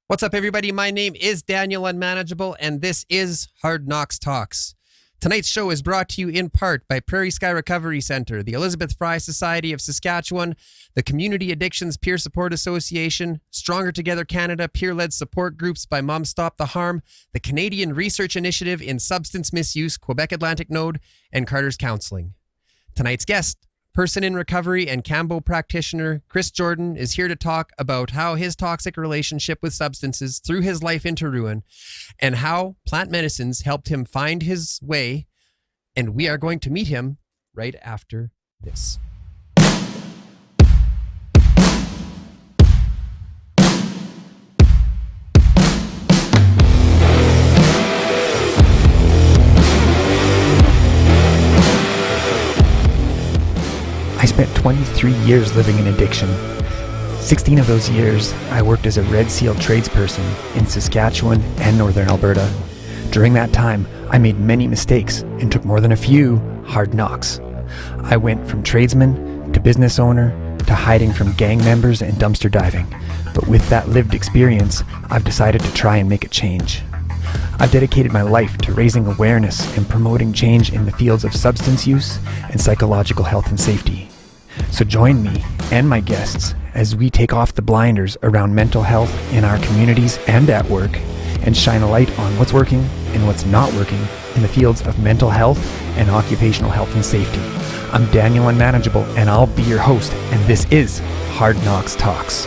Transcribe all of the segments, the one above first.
What's up, everybody? My name is Daniel Unmanageable, and this is Hard Knox Talks. Tonight's show is brought to you in part by Prairie Sky Recovery Center, the Elizabeth Fry Society of Saskatchewan, the Community Addictions Peer Support Association, Stronger Together Canada peer-led support groups by Mom Stop the Harm, the Canadian Research Initiative in Substance Misuse, Quebec Atlantic Node, and Carter's Counseling. Tonight's guest, person in recovery and Campbell practitioner Chris Jordan, is here to talk about how his toxic relationship with substances threw his life into ruin and how plant medicines helped him find his way. And we are going to meet him right after this. I spent 23 years living in addiction. 16 of those years, I worked as a Red Seal tradesperson in Saskatchewan and Northern Alberta. During that time, I made many mistakes and took more than a few hard knocks. I went from tradesman to business owner to hiding from gang members and dumpster diving. But with that lived experience, I've decided to try and make a change. I've dedicated my life to raising awareness and promoting change in the fields of substance use and psychological health and safety. So join me and my guests as we take off the blinders around mental health in our communities and at work and shine a light on what's working and what's not working in the fields of mental health and occupational health and safety. I'm Daniel Unmanageable, and I'll be your host, and this is Hard Knox Talks.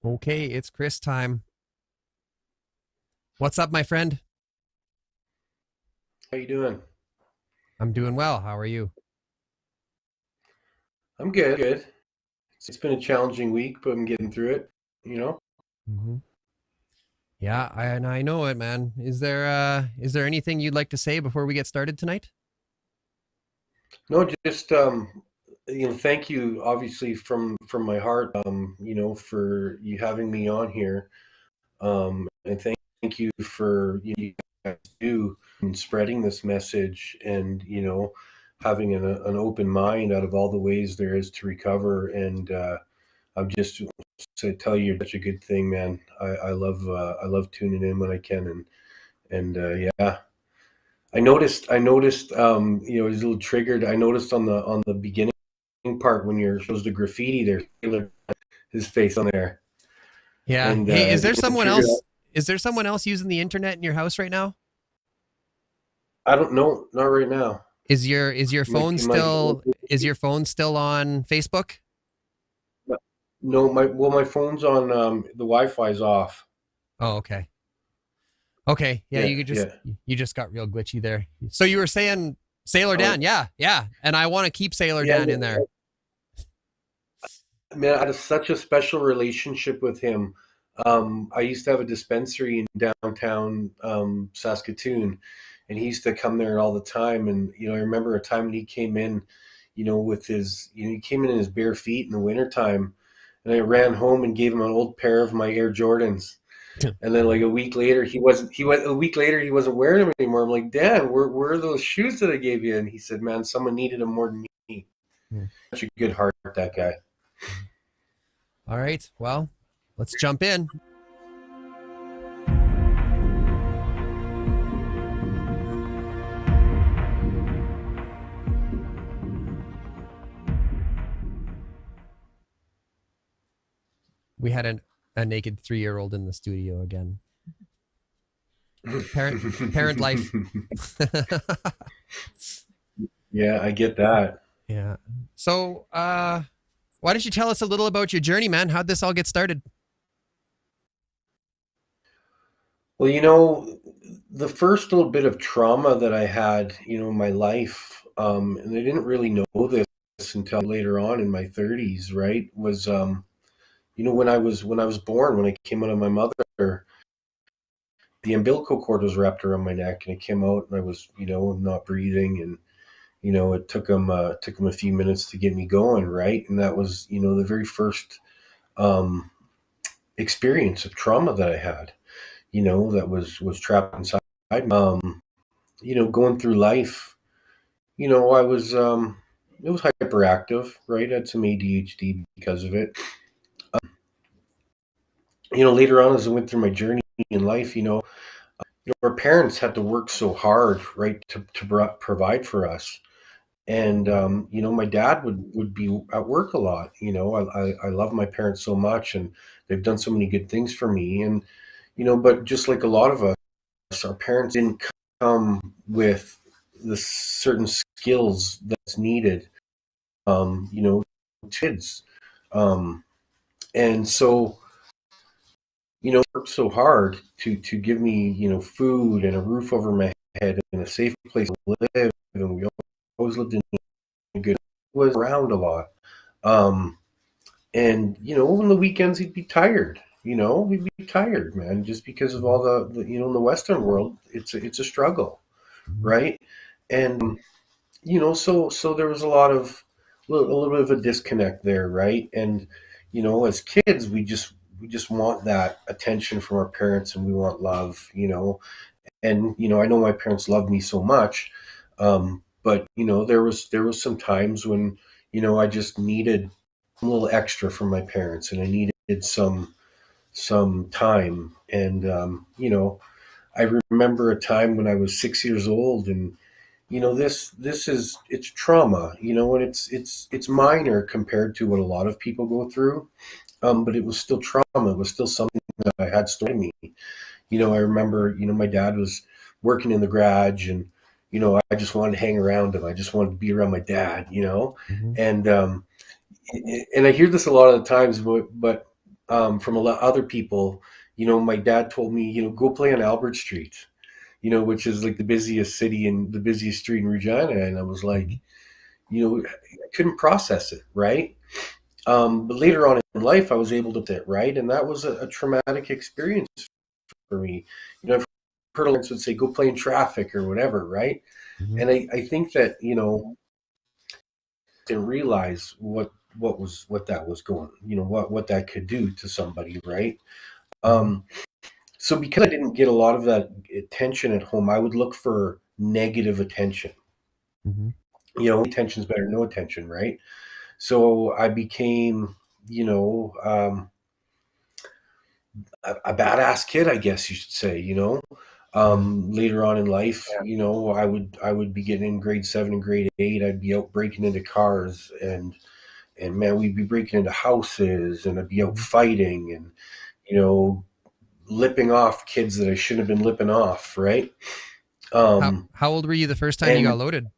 Okay, it's Chris time. What's up, my friend? How you doing? I'm doing well. How are you? I'm good. It's been a challenging week, but I'm getting through it, you know? Mm-hmm. Yeah, I know it, man. Is there anything you'd like to say before we get started tonight? No, just thank you obviously from my heart, for you having me on here. And thank you for you guys do in spreading this message and, having an open mind out of all the ways there is to recover. And I'm just to tell you, you're such a good thing, man. I love tuning in when I can, and yeah. I noticed. I was a little triggered. I noticed on the beginning part when you're shows the graffiti there, his face on there. Yeah. And, hey, is there it someone triggered- else? Is there someone else using the internet in your house right now? I don't know, not right now. Is your phone still on Facebook? No, my phone's on. The Wi-Fi's off. Oh, okay. Okay, yeah, you just got real glitchy there. So you were saying Sailor Dan, yeah, and I want to keep Sailor Dan in there. Man, I had such a special relationship with him. I used to have a dispensary in downtown Saskatoon, and he used to come there all the time. And I remember a time when he came in, with his, he came in his bare feet in the wintertime, and I ran home and gave him an old pair of my Air Jordans. And then like a week later, he wasn't wearing them anymore. I'm like, Dan, where are those shoes that I gave you? And he said, man, someone needed them more than me. Such a good heart, that guy. All right, well, let's jump in. We had a naked 3-year-old in the studio again. Parent life. Yeah, I get that. Yeah. So, why don't you tell us a little about your journey, man? How'd this all get started? Well, the first little bit of trauma that I had, in my life, and I didn't really know this until later on in my 30s, right, was, when I was born, when I came out of my mother, the umbilical cord was wrapped around my neck, and it came out, and I was, not breathing, and it took them a few minutes to get me going, right? And that was, the very first experience of trauma that I had, that was trapped inside me. Going through life, I was it was hyperactive, right? I had some ADHD because of it. Later on as I went through my journey in life, our parents had to work so hard, right, to provide for us. And my dad would be at work a lot. I love my parents so much, and they've done so many good things for me. And but just like a lot of us, our parents didn't come with the certain skills that's needed. Kids, and so worked so hard to give me food and a roof over my head and a safe place to live, and we always lived in a good. Was around a lot. And on the weekends he'd be tired. He'd be tired, man, just because of all the in the Western world, it's a struggle, right? And so there was a little bit of a disconnect there, right? And as kids, we just want that attention from our parents, and we want love, and I know my parents loved me so much, but there was some times when I just needed a little extra from my parents, and I needed some time. And I remember a time when I was 6 years old, and it's trauma, and it's minor compared to what a lot of people go through, but it was still trauma. It was still something that I had stored in me. I remember my dad was working in the garage, and I just wanted to hang around him. I just wanted to be around my dad, and I hear this a lot of the times, but from a lot of other people, my dad told me, go play on Albert Street, which is like the busiest city and the busiest street in Regina. And I was like, I couldn't process it, right? But later on in life, I was able to do it, right? And that was a traumatic experience for me. I've heard parents would say, go play in traffic or whatever, right? Mm-hmm. And I think that, didn't realize what that was going, what that could do to somebody, right? So because I didn't get a lot of that attention at home, I would look for negative attention. Attention's better than no attention, right? So I became, a badass kid, I guess you should say. Later on in life, I would be getting in grade 7 and grade 8. I'd be out breaking into cars, and man, we'd be breaking into houses, and I'd be out fighting, and lipping off kids that I shouldn't have been lipping off, right? How old were you the first time you got loaded?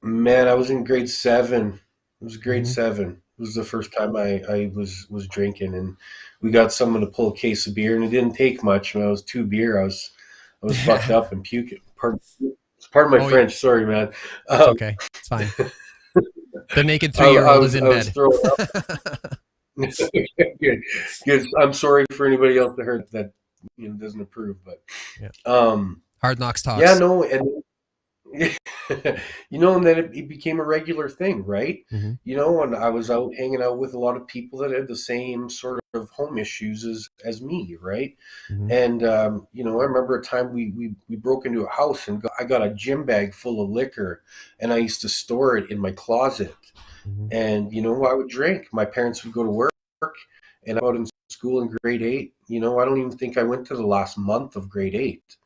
Man, I was in grade 7. It was grade 7. It was the first time I was drinking, and we got someone to pull a case of beer, and it didn't take much. When I was 2 beer, I was fucked up and puking. Pardon my French. Sorry, man. It's okay. It's fine. The naked 3-year-old is in bed. Good. I'm sorry for anybody else that heard that doesn't approve, but Hard Knox Talks. Yeah, no, and and then it became a regular thing, right? And I was out hanging out with a lot of people that had the same sort of home issues as me, right? And I remember a time we broke into a house, and I got a gym bag full of liquor, and I used to store it in my closet. And I would drink. My parents would go to work, and I was out in school in grade 8. I don't even think I went to the last month of grade 8.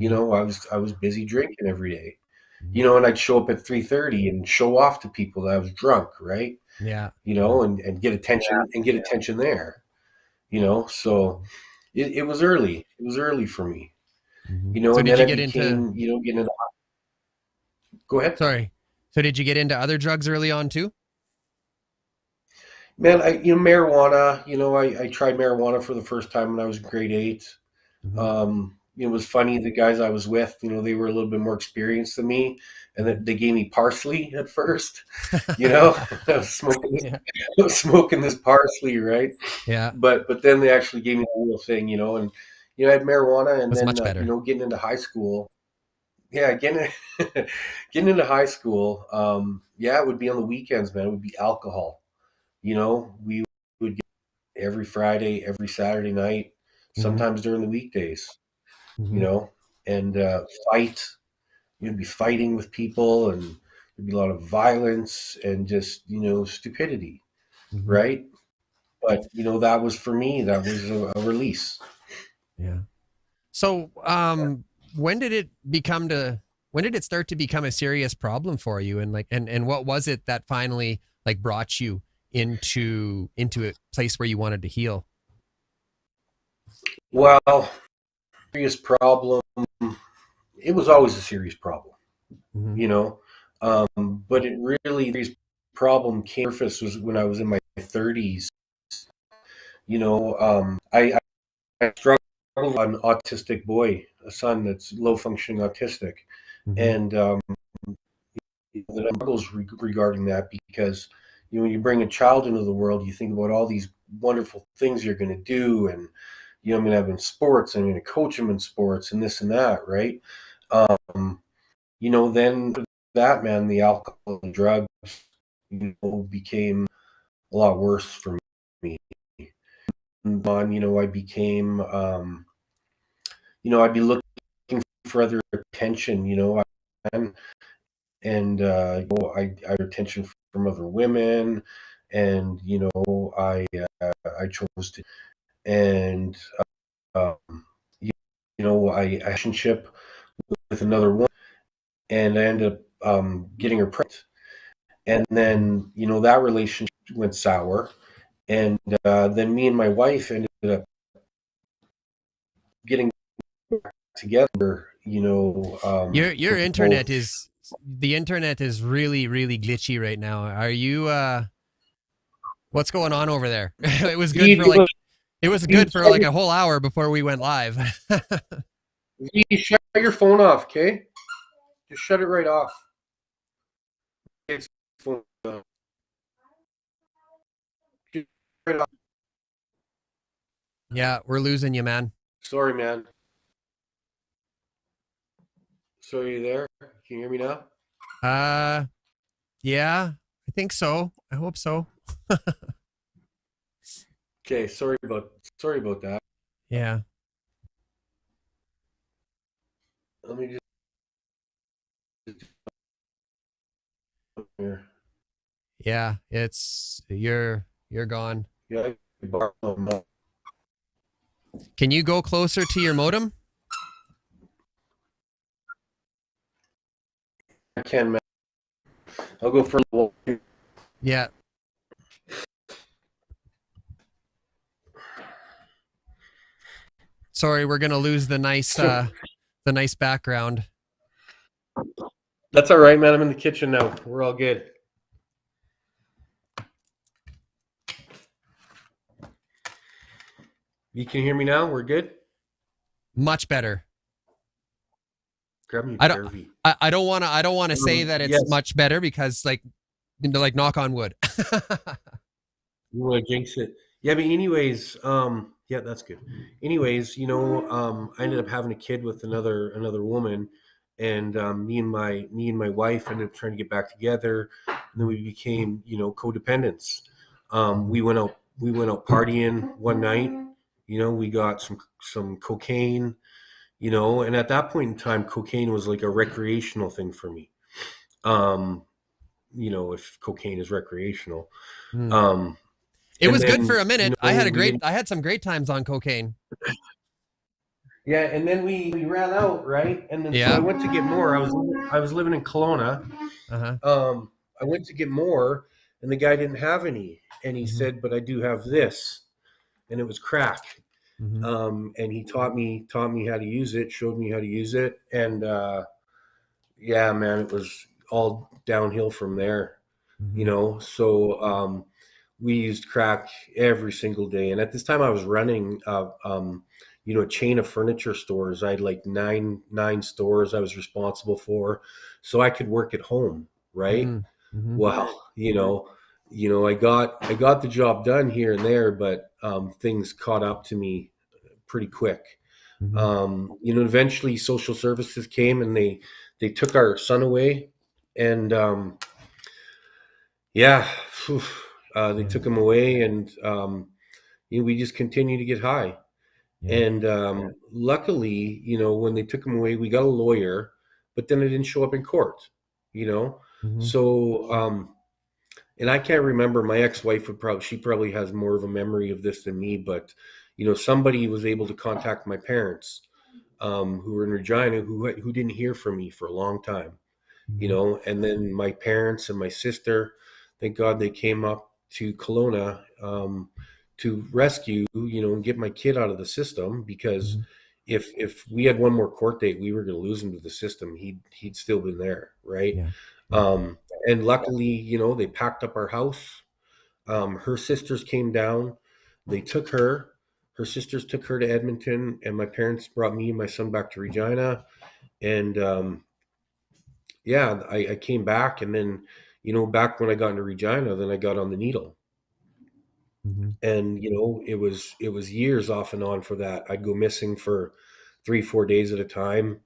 I was busy drinking every day. And I'd show up at 3:30 and show off to people that I was drunk, right? Yeah. And get attention there. So it was early. It was early for me. So and did then you it get became, into getting into. Go ahead. Sorry. So did you get into other drugs early on too? Man, marijuana, I tried marijuana for the first time when I was in grade 8. It was funny, the guys I was with, they were a little bit more experienced than me, and that they gave me parsley at first. I was smoking this parsley, right? Yeah. But then they actually gave me the real thing, and I had marijuana, and That's then much better. Getting into high school. Yeah, getting into high school. It would be on the weekends, man. It would be alcohol. We would get, every Friday, every Saturday night, sometimes during the weekdays, you know, and fight. You'd be fighting with people, and there'd be a lot of violence and just, you know, stupidity, right? But, you know, that was for me, that was a release. Yeah. So, when did it start to become a serious problem for you? And like, and what was it that finally like brought you into a place where you wanted to heal? Well, serious problem. It was always a serious problem, you know, but it really, the problem came surface was when I was in my 30s. You know, I struggled with an autistic boy, a son that's low functioning autistic, and the struggles regarding that, because, you know, when you bring a child into the world, you think about all these wonderful things you're going to do, and, you know, I'm going to have him in sports, I'm going to coach him in sports, and this and that, right? You know, then that, man, the alcohol and drugs, you know, became a lot worse for me. And, you know, I became, you know, I'd be looking for other attention, you know, and you know, I had attention from other women, and, you know, I chose to, and um, you, you know, I relationship with another woman, and I ended up getting her pregnant, and then, you know, that relationship went sour, and then me and my wife ended up getting back together. You know, Your internet is, the internet is really, really glitchy right now. Are you what's going on over there? It was good for like, it was good for like a whole hour before we went live. You shut your phone off, okay? Just shut it right off. It's phone off. Just right off. Yeah, we're losing you, man. Sorry, man. So are you there? Can you hear me now? Yeah, I think so. I hope so. Okay, sorry about that. Yeah. Let me just here. Yeah, it's you're gone. Yeah. Can you go closer to your modem? I can, man. I'll go for a little. Yeah. Sorry, we're gonna lose the nice background. That's all right, man. I'm in the kitchen now. We're all good. You can hear me now? We're good? Much better. Grab me. I don't want to say that it's much better, because like knock on wood. You want to jinx it? Yeah, but anyways, yeah, that's good. Anyways, you know, I ended up having a kid with another woman, and me and my wife ended up trying to get back together, and then we became, you know, codependents. We went out partying one night. You know, we got some cocaine. You know, and at that point in time, cocaine was like a recreational thing for me. You know, if cocaine is recreational. It was good for a minute. You know, I had some great times on cocaine. Yeah, and then we ran out, right? And then so I went to get more. I was living in Kelowna. I went to get more, and the guy didn't have any, and he said, "But I do have this," and it was crack. And he taught me how to use it, showed me how to use it, and yeah, man, it was all downhill from there. You know, so we used crack every single day, and at this time I was running you know, a chain of furniture stores. I had like nine stores I was responsible for, so I could work at home, right? Well, you know, I got the job done here and there, but things caught up to me pretty quick. You know, eventually social services came, and they took our son away, and yeah, they took him away, and we just continued to get high. Yeah. And luckily, when they took him away, we got a lawyer, but then it didn't show up in court, you know? Mm-hmm. So, and I can't remember, my ex-wife she probably has more of a memory of this than me, but, somebody was able to contact my parents, who were in Regina, who didn't hear from me for a long time, Mm-hmm. and then my parents and my sister, thank God they came up to Kelowna, to rescue, and get my kid out of the system, because Mm-hmm. if we had one more court date, we were going to lose him to the system. He'd still been there, right? Yeah. Yeah. Um, and luckily, they packed up our house. Her sisters came down. They took her. Her sisters took her to Edmonton, and my parents brought me and my son back to Regina. And yeah, I came back, and then, back when I got into Regina, then I got on the needle. Mm-hmm. And it was years off and on for that. I'd go missing for 3-4 days at a time,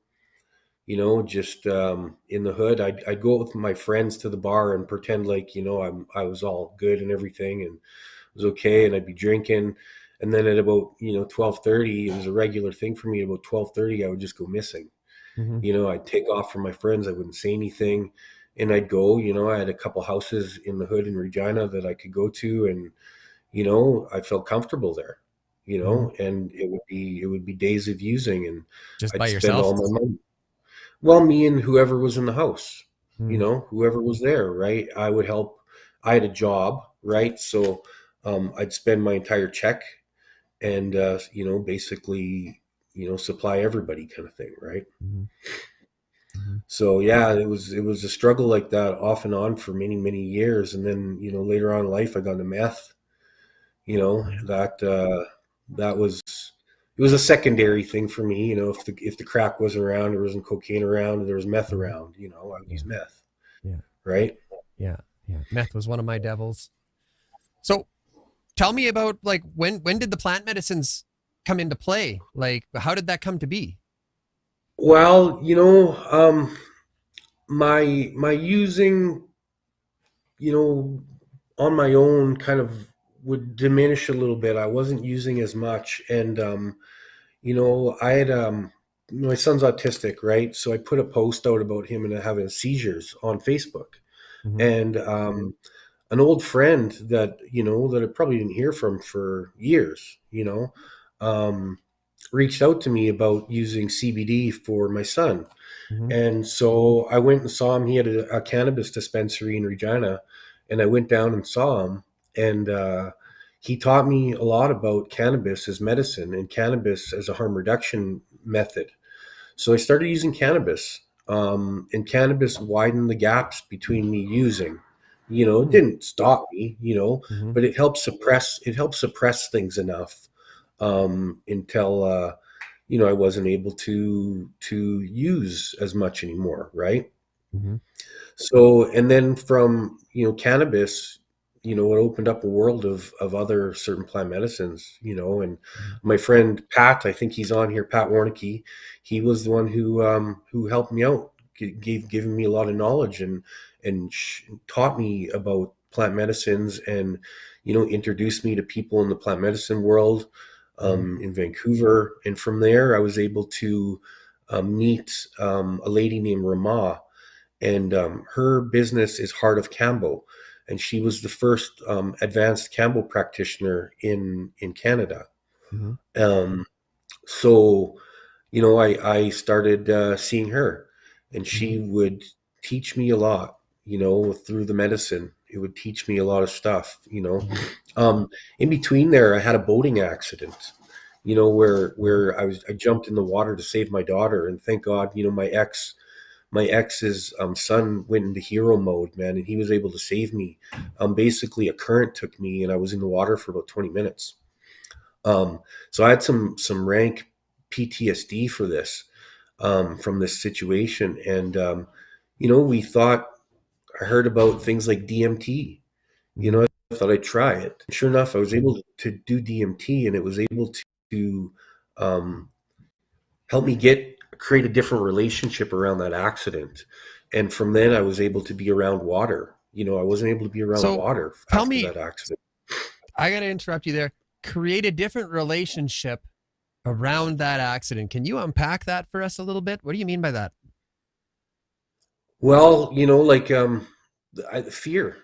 just in the hood. I'd go out with my friends to the bar and pretend like, I was all good and everything and was okay, and I'd be drinking. And then at about 12:30, it was a regular thing for me. At about 12:30, I would just go missing. Mm-hmm. I'd take off from my friends. I wouldn't say anything, and I'd go. I had a couple houses in the hood in Regina that I could go to, and I felt comfortable there, Mm-hmm. and it would be days of using, and Just by I'd spend yourself? all my money. Well, me and whoever was in the house, Mm-hmm. whoever was there, right? I would help. I had a job, right? So I'd spend my entire check and, basically, supply everybody kind of thing, right? Mm-hmm. Mm-hmm. So yeah, it was a struggle like that off and on for many, many years. And then, later on in life, I got into meth. Yeah. That was, it was a secondary thing for me. If the crack wasn't around, there wasn't cocaine around, there was meth Mm-hmm. around, I would Yeah. use meth, Yeah. right? Yeah. Yeah. Meth was one of my devils. So tell me about, like, when did the plant medicines come into play? Like, how did that come to be? Well, my using, you know, on my own kind of would diminish a little bit. I wasn't using as much. And, I had, my son's autistic, right? So I put a post out about him and having seizures on Facebook. Mm-hmm. And an old friend that I probably didn't hear from for years, um, reached out to me about using CBD for my son. Mm-hmm. And so I went and saw him. He had a cannabis dispensary in Regina, and I went down and saw him. And he taught me a lot about cannabis as medicine and cannabis as a harm reduction method. So I started using cannabis, and cannabis widened the gaps between me using. It didn't stop me, Mm-hmm. but it helped suppress things enough, until I wasn't able to use as much anymore, right? Mm-hmm. So, and then from cannabis, it opened up a world of other certain plant medicines, and my friend Pat, I think he's on here, Pat Warnicki, he was the one who helped me out, giving me a lot of knowledge and taught me about plant medicines, and introduced me to people in the plant medicine world, in Vancouver. And from there, I was able to meet a lady named Rama, and her business is Heart of Campbell, and she was the first advanced Campbell practitioner in Canada. Mm-hmm. So, I started seeing her, and she would teach me a lot, through the medicine. It would teach me a lot of stuff, Mm-hmm. In between there, I had a boating accident, where I jumped in the water to save my daughter, and thank God, my ex's son went into hero mode, man, and he was able to save me. Basically, a current took me, and I was in the water for about 20 minutes. So I had some rank PTSD for this, from this situation, and we thought, I heard about things like DMT. Mm-hmm. I thought I'd try it. Sure enough, I was able to do DMT, and it was able to um, help me create a different relationship around that accident. And from then, I was able to be around water. I wasn't able to be around So water tell after me, that accident. I got to interrupt you there. create a different relationship around that accident. Can you unpack that for us a little bit? What do you mean by that? Well, like fear,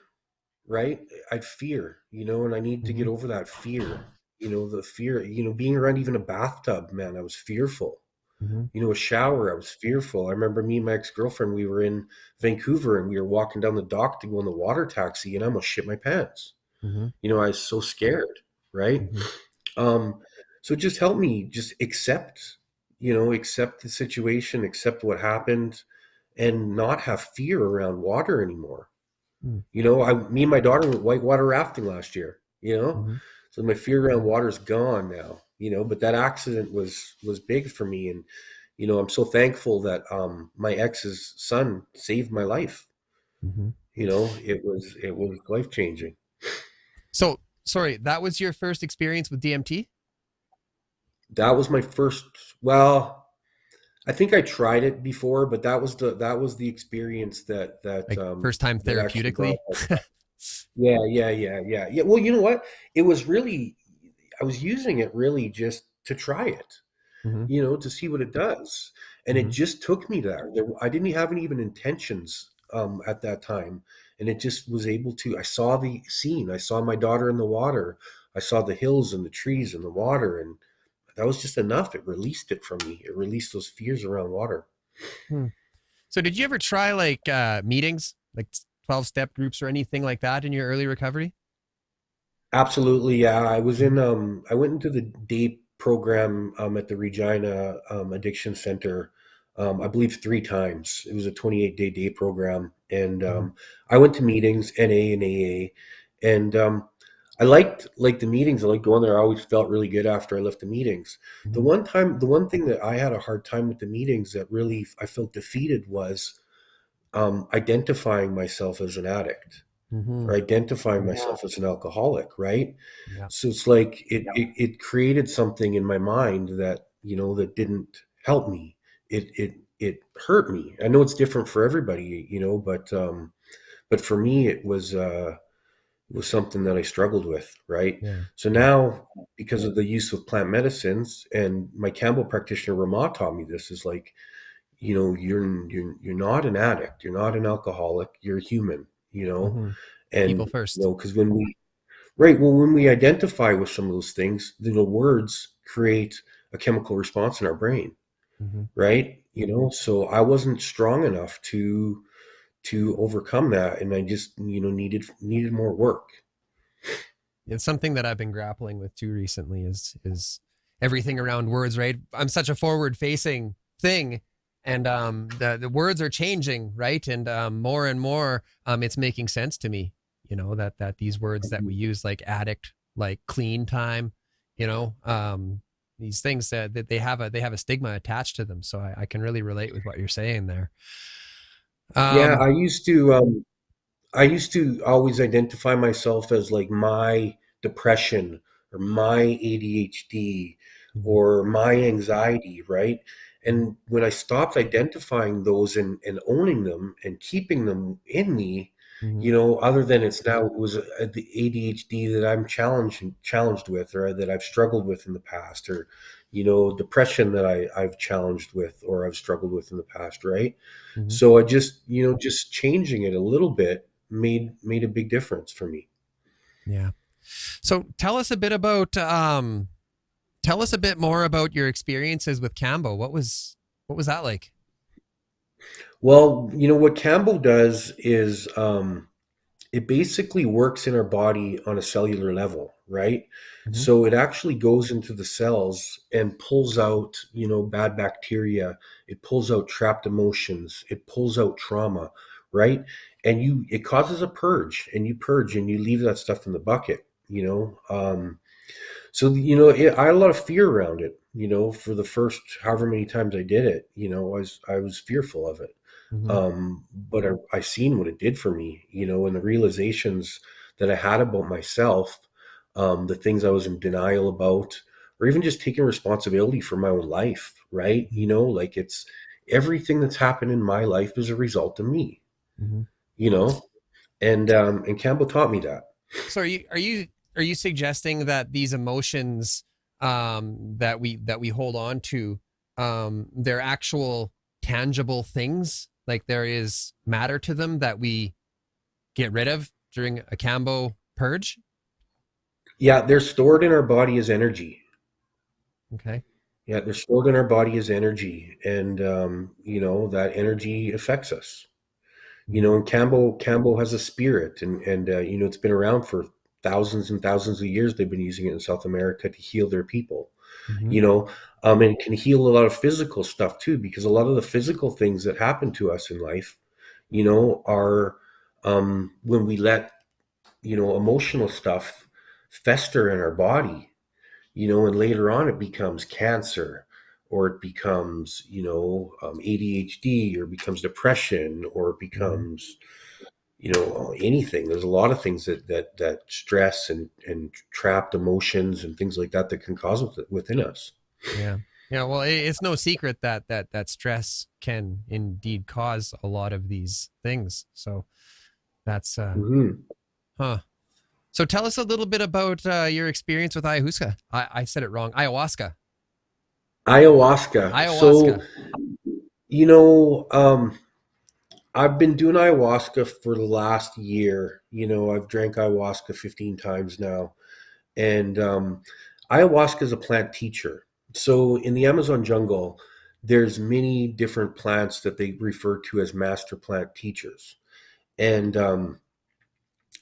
right? I'd fear, and I need to Mm-hmm. get over that fear. The fear, being around even a bathtub, man, I was fearful. Mm-hmm. A shower, I was fearful. I remember me and my ex-girlfriend, we were in Vancouver and we were walking down the dock to go in the water taxi and I almost shit my pants. Mm-hmm. I was so scared, right? Mm-hmm. Um, so it just helped me just accept the situation, accept what happened, and not have fear around water anymore. Me and my daughter went whitewater rafting last year, Mm-hmm. so my fear around water is gone now, but that accident was big for me. And, I'm so thankful that my ex's son saved my life. Mm-hmm. It was life changing. So, sorry, that was your first experience with DMT? That was my first. Well, I think I tried it before, but that was the experience Like first time that actually brought therapeutically? it. Yeah. Well, you know what? It was really, I was using it really just to try it, Mm-hmm. to see what it does. And it Mm-hmm. just took me there. I didn't have any even intentions at that time. And it just was able to, I saw the scene. I saw my daughter in the water. I saw the hills and the trees and the water. And that was just enough. It released it from me. It released those fears around water. Hmm. So did you ever try like meetings, like 12-step groups or anything like that in your early recovery? Absolutely. Yeah. Mm-hmm. I went into the day program at the Regina Addiction Center, I believe 3 times. It was a 28-day day program. And Mm-hmm. I went to meetings, NA and AA. And I liked like the meetings. I liked going there. I always felt really good after I left the meetings. Mm-hmm. The one thing that I had a hard time with the meetings that really I felt defeated was identifying myself as an addict Mm-hmm. or identifying myself as an alcoholic, right? Yeah. So it's like it created something in my mind that, that didn't help me. It hurt me. I know it's different for everybody, but for me it was something that I struggled with, right? Yeah. So now, because of the use of plant medicines, and my Campbell practitioner Ramah taught me this, is like, you're not an addict, you're not an alcoholic, you're human, Mm-hmm. and People first. because when we identify with some of those things, the words create a chemical response in our brain, Mm-hmm. right? So I wasn't strong enough to overcome that, and I just needed more work. It's something that I've been grappling with too recently is everything around words, right? I'm such a forward facing thing, and the words are changing, right? And more and more it's making sense to me, that these words that we use, like addict, like clean time, these things that they have a stigma attached to them. So I can really relate with what you're saying there. Yeah, Um, I used to always identify myself as like my depression or my ADHD mhm, or my anxiety, right? mhm, And when I stopped identifying those and owning them and keeping them in me, mhm, other than it was the ADHD that I'm challenged with, or that I've struggled with in the past, or depression that I've challenged with or I've struggled with in the past, right? mhm. So I just changing it a little bit made a big difference for me. Yeah. So tell us a bit more about your experiences with Campbell. What was that like? Well, what Campbell does is it basically works in our body on a cellular level, right? Mm-hmm. So it actually goes into the cells and pulls out, bad bacteria. It pulls out trapped emotions. It pulls out trauma, right? And it causes a purge, and you purge and you leave that stuff in the bucket, So, I had a lot of fear around it, for the first however many times I did it, I was fearful of it. Mm-hmm. But I seen what it did for me, and the realizations that I had about myself, the things I was in denial about, or even just taking responsibility for my own life, right? Like it's everything that's happened in my life is a result of me, Mm-hmm. you know, and Campbell taught me that. So are you are you suggesting that these emotions that we hold on to, they're actual tangible things? Like there is matter to them that we get rid of during a Campbell purge? Yeah, they're stored in our body as energy. Okay. Yeah, they're stored in our body as energy, and that energy affects us. And Campbell has a spirit, and it's been around for thousands and thousands of years. They've been using it in South America to heal their people. Mm-hmm. And it can heal a lot of physical stuff too, because a lot of the physical things that happen to us in life, are when we let emotional stuff fester in our body, and later on it becomes cancer, or it becomes, ADHD, or becomes depression, or it becomes, anything. There's a lot of things that stress and trapped emotions and things like that can cause within us. Yeah. Yeah. Well, it's no secret that stress can indeed cause a lot of these things. So that's, huh. So tell us a little bit about your experience with ayahuasca. I said it wrong. Ayahuasca. Ayahuasca. So, Ayahuasca. I've been doing ayahuasca for the last year. I've drank ayahuasca 15 times now. And ayahuasca is a plant teacher. So in the Amazon jungle, there's many different plants that they refer to as master plant teachers. And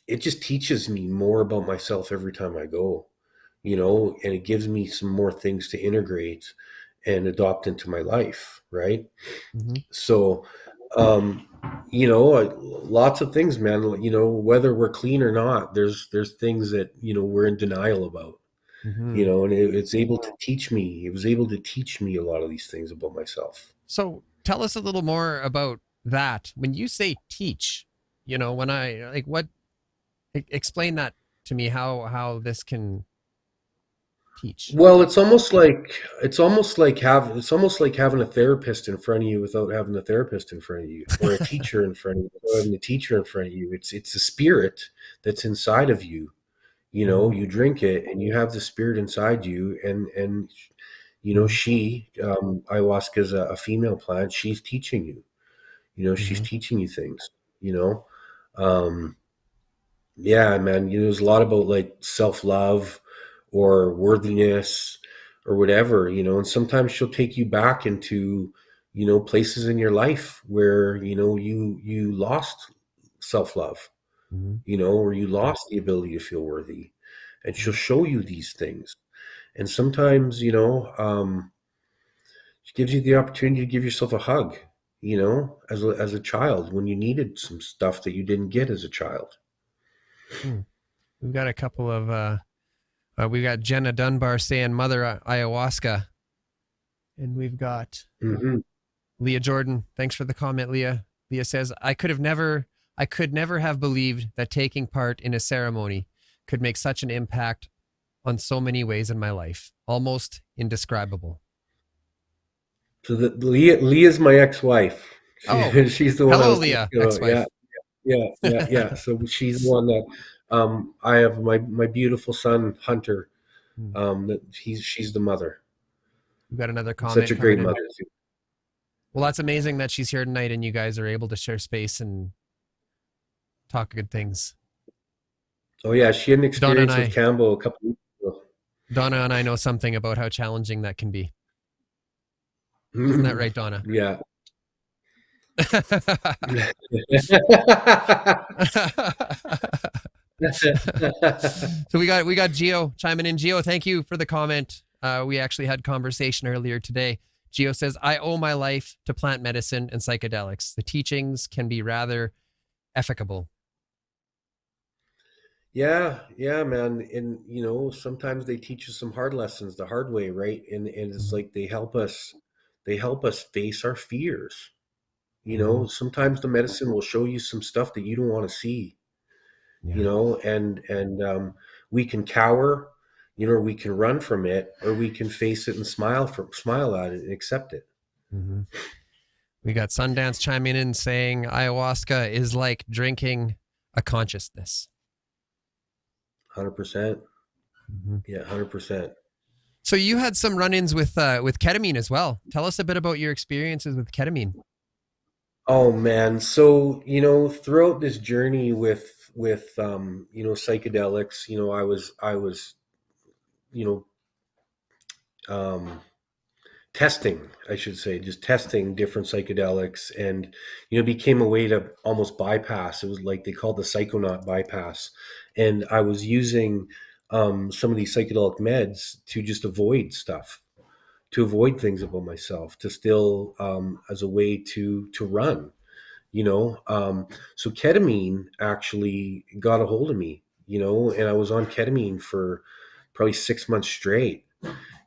it just teaches me more about myself every time I go, and it gives me some more things to integrate and adopt into my life, right? Mm-hmm. So, lots of things, man, whether we're clean or not, there's things that, we're in denial about, Mm-hmm. and it's able to teach me. It was able to teach me a lot of these things about myself. So tell us a little more about that. When you say teach, when I like what, explain that to me, how this can teach. Well, it's almost like having a therapist in front of you without having a therapist in front of you, or a teacher in front of you without having a teacher in front of you. It's a spirit that's inside of you. You drink it and you have the spirit inside you, and she, ayahuasca is a female plant. She's teaching you. She's teaching you things. Yeah, man. There's a lot about like self-love or worthiness or whatever, and sometimes she'll take you back into, places in your life where, you lost self-love, or you lost the ability to feel worthy, and she'll show you these things. And sometimes, she gives you the opportunity to give yourself a hug, as a child, when you needed some stuff that you didn't get as a child. We've got a couple of we got Jenna Dunbar saying Mother Ayahuasca, and we've got Leah Jordan. Thanks for the comment, Leah. Leah says, I could never have believed that taking part in a ceremony could make such an impact on so many ways in my life. Almost indescribable. So Leah's my ex-wife. She's the one. Hello, Leah. Ex-wife. Yeah. So she's the one that I have my beautiful son Hunter. She's the mother. We've got another comment. Such a great mother. Well, that's amazing that she's here tonight and you guys are able to share space and talk good things. Oh yeah, she had an experience with Campbell a couple weeks ago. Donna and I know something about how challenging that can be. Isn't that right, Donna? Yeah. So we got Gio chiming in. Gio, thank you for the comment. We actually had conversation earlier today. Gio says, I owe my life to plant medicine and psychedelics. The teachings can be rather efficable. Yeah, man. And sometimes they teach us some hard lessons the hard way, right? And it's like they help us face our fears. Sometimes the medicine will show you some stuff that you don't want to see. And we can cower, we can run from it, or we can face it and smile at it and accept it. We got Sundance chiming in saying ayahuasca is like drinking a consciousness. 100%. Yeah, 100%. So you had some run-ins with ketamine as well. Tell us a bit about your experiences with ketamine. Oh man, so throughout this journey with psychedelics, I was you know um, testing, I should say, just testing different psychedelics, and it became a way to almost bypass. It was like they called the psychonaut bypass, and I was using some of these psychedelic meds to just avoid stuff, to avoid things about myself, to still as a way to run. So ketamine actually got a hold of me, and I was on ketamine for probably 6 months straight,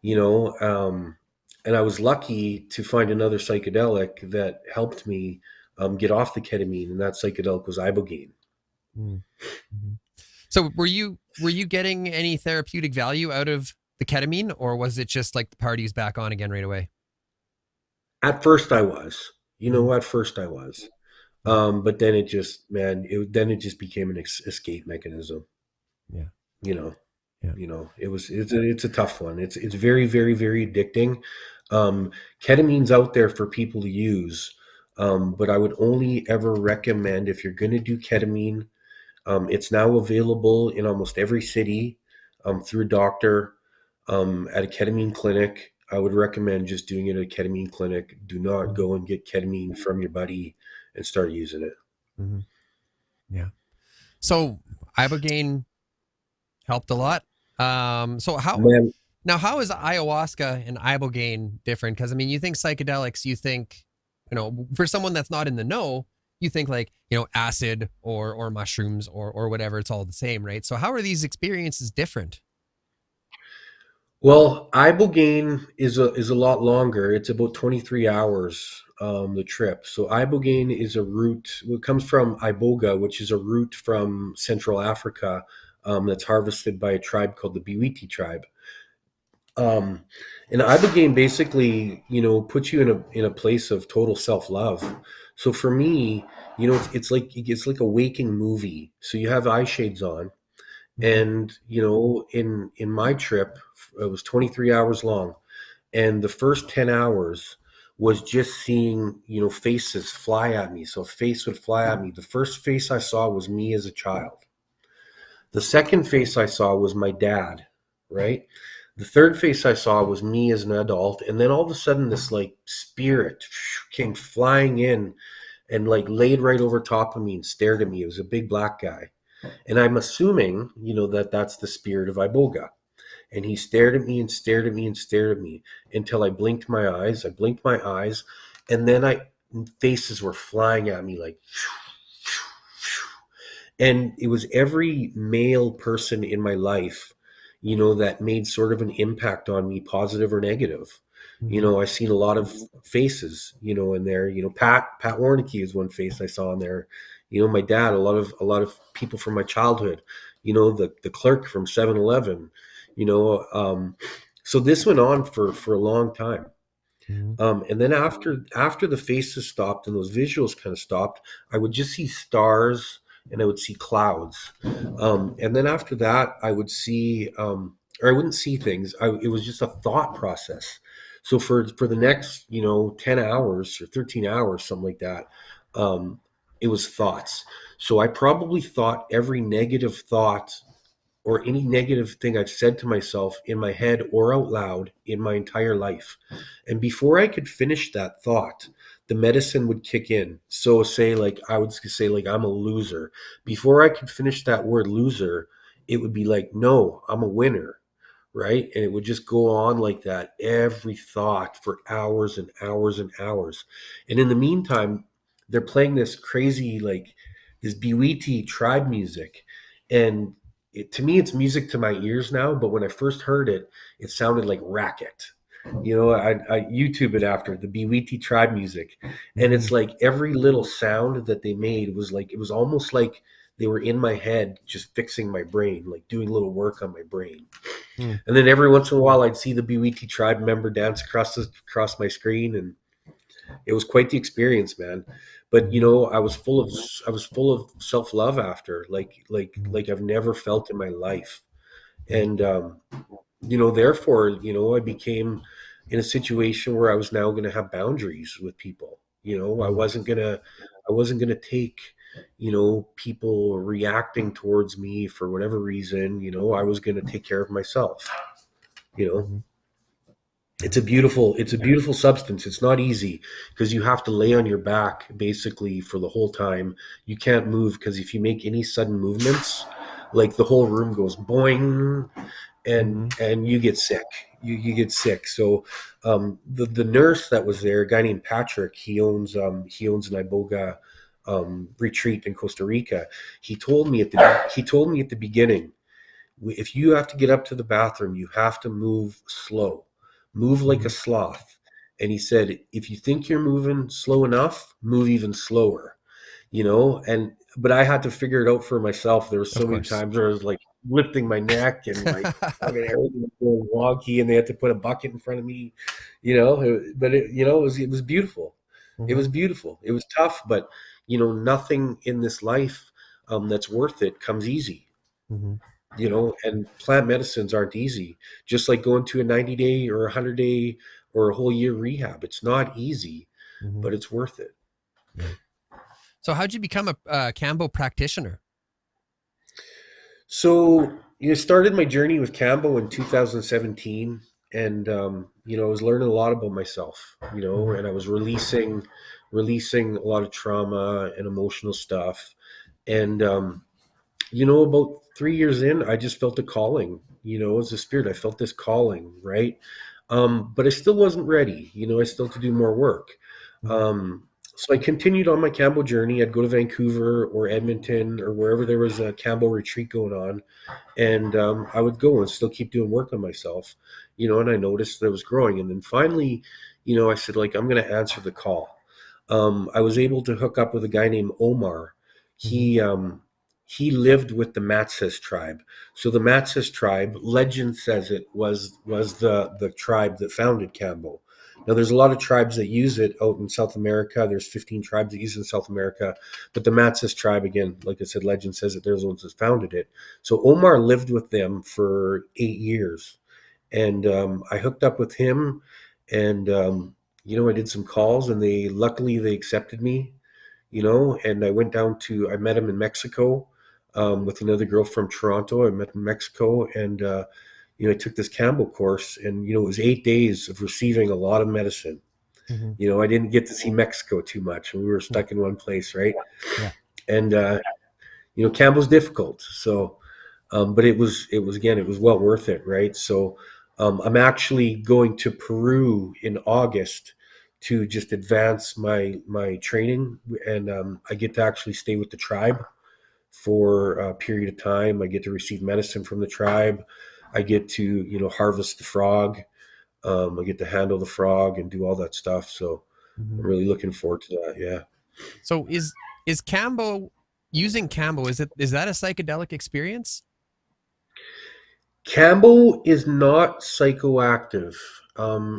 you know um, and I was lucky to find another psychedelic that helped me get off the ketamine, and that psychedelic was Ibogaine. Mm-hmm. So were you getting any therapeutic value out of the ketamine, or was it just like the party's back on again right away? At first I was, at first I was, but then it just, man, it just became an escape mechanism. Yeah. you know Yeah. it's a tough one. It's very, very, very addicting. Ketamine's out there for people to use, but I would only ever recommend, if you're going to do ketamine, it's now available in almost every city, through a doctor, at a ketamine clinic. I would recommend just doing it at a ketamine clinic. Do not go and get ketamine from your buddy and start using it. Mm-hmm. Yeah. So Ibogaine helped a lot. So how is ayahuasca and Ibogaine different? Because I mean, you think psychedelics, you think, for someone that's not in the know, you think like, acid or mushrooms or whatever, it's all the same, right? So how are these experiences different? Well, Ibogaine is a lot longer. It's about 23 hours, the trip. So Ibogaine is a root. It comes from Iboga, which is a root from Central Africa, that's harvested by a tribe called the Biwiti tribe. Um, and Ibogaine basically, puts you in a place of total self love. So for me, it's like a waking movie. So you have eye shades on, and in my trip, it was 23 hours long, and the first 10 hours was just seeing faces fly at me. So a face would fly at me. The first face I saw was me as a child. The second face I saw was my dad, right? The third face I saw was me as an adult, and then all of a sudden this like spirit came flying in and like laid right over top of me and stared at me. It was a big black guy, and I'm assuming, that that's the spirit of Iboga. And he stared at me and stared at me and stared at me until I blinked my eyes. I blinked my eyes, and then faces were flying at me like, and it was every male person in my life, that made sort of an impact on me, positive or negative. I seen a lot of faces, in there. Pat Warnicki is one face I saw in there. My dad, a lot of people from my childhood, the clerk from 7-Eleven, so this went on for a long time. And then after the faces stopped and those visuals kind of stopped, I would just see stars and I would see clouds. And then after that, I would see, or I wouldn't see things. It was just a thought process. So for the next, 10 hours or 13 hours, something like that, it was thoughts. So I probably thought every negative thought or any negative thing I've said to myself in my head or out loud in my entire life. And before I could finish that thought, the medicine would kick in. So I would say like, I'm a loser. Before I could finish that word loser, it would be like, no, I'm a winner. Right. And it would just go on like that, every thought for hours and hours and hours. And in the meantime, they're playing this crazy, like this Biwiti tribe music. And to me, it's music to my ears now. But when I first heard it, it sounded like racket. I YouTube it after, the Biwiti tribe music. And it's like every little sound that they made was like, it was almost like they were in my head, just fixing my brain, like doing a little work on my brain. And then every once in a while, I'd see the Biwiti tribe member dance across my screen. quite the experience, man. But you know, I was full of self-love after, like I've never felt in my life. And you know, therefore, you know, I became in a situation where I was now going to have boundaries with people. You know, I wasn't gonna take, you know, people reacting towards me for whatever reason. You know, I was going to take care of myself. You know, it's a beautiful substance. It's not easy because you have to lay on your back basically for the whole time. You can't move because if you make any sudden movements, like the whole room goes boing, and you get sick. You get sick. So the nurse that was there, a guy named Patrick, he owns an Iboga retreat in Costa Rica. He told me at the beginning, if you have to get up to the bathroom, you have to move slow, move like a sloth. And he said, if you think you're moving slow enough, move even slower, you know? But I had to figure it out for myself. There were so many times where I was like lifting my neck and like fucking everything was going wonky, and they had to put a bucket in front of me, you know? You know, it was beautiful. It was beautiful. It was tough, but you know, nothing in this life that's worth it comes easy. You know, and plant medicines aren't easy. Just like going to a 90-day or 100-day or a whole year rehab. It's not easy, but it's worth it. So how'd you become a Campbell practitioner? So, you know, started my journey with Campbell in 2017. And, you know, I was learning a lot about myself, you know, and I was releasing a lot of trauma and emotional stuff. And, you know, about 3 years in, I just felt a calling, you know, as a spirit. I felt this calling, right? But I still wasn't ready. You know, I still had to do more work. So I continued on my Campbell journey. I'd go to Vancouver or Edmonton or wherever there was a Campbell retreat going on. And I would go and still keep doing work on myself, you know, and I noticed that I was growing. And then finally, you know, I said, like, I'm going to answer the call. I was able to hook up with a guy named Omar. He lived with the Matses tribe. So the Matses tribe, legend says it was the tribe that founded Campbell. Now there's a lot of tribes that use it out in South America. There's 15 tribes that use it in South America. But the Matses tribe, again, like I said, legend says it, they're the ones that founded it. So Omar lived with them for 8 years. And I hooked up with him, and you know, I did some calls, and luckily they accepted me, you know, and I met him in Mexico. With another girl from Toronto. I met in Mexico, and you know, I took this Campbell course, and you know, it was 8 days of receiving a lot of medicine. You know, I didn't get to see Mexico too much. We were stuck in one place, right? Yeah. And you know, Campbell's difficult. So, but it was well worth it, right? So, I'm actually going to Peru in August to just advance my training, and I get to actually stay with the tribe for a period of time. I get to receive medicine from the tribe. I get to, you know, harvest the frog. I get to handle the frog and do all that stuff. So I'm really looking forward to that. Yeah. So is Campbell, using Campbell, is that a psychedelic experience? Campbell is not psychoactive.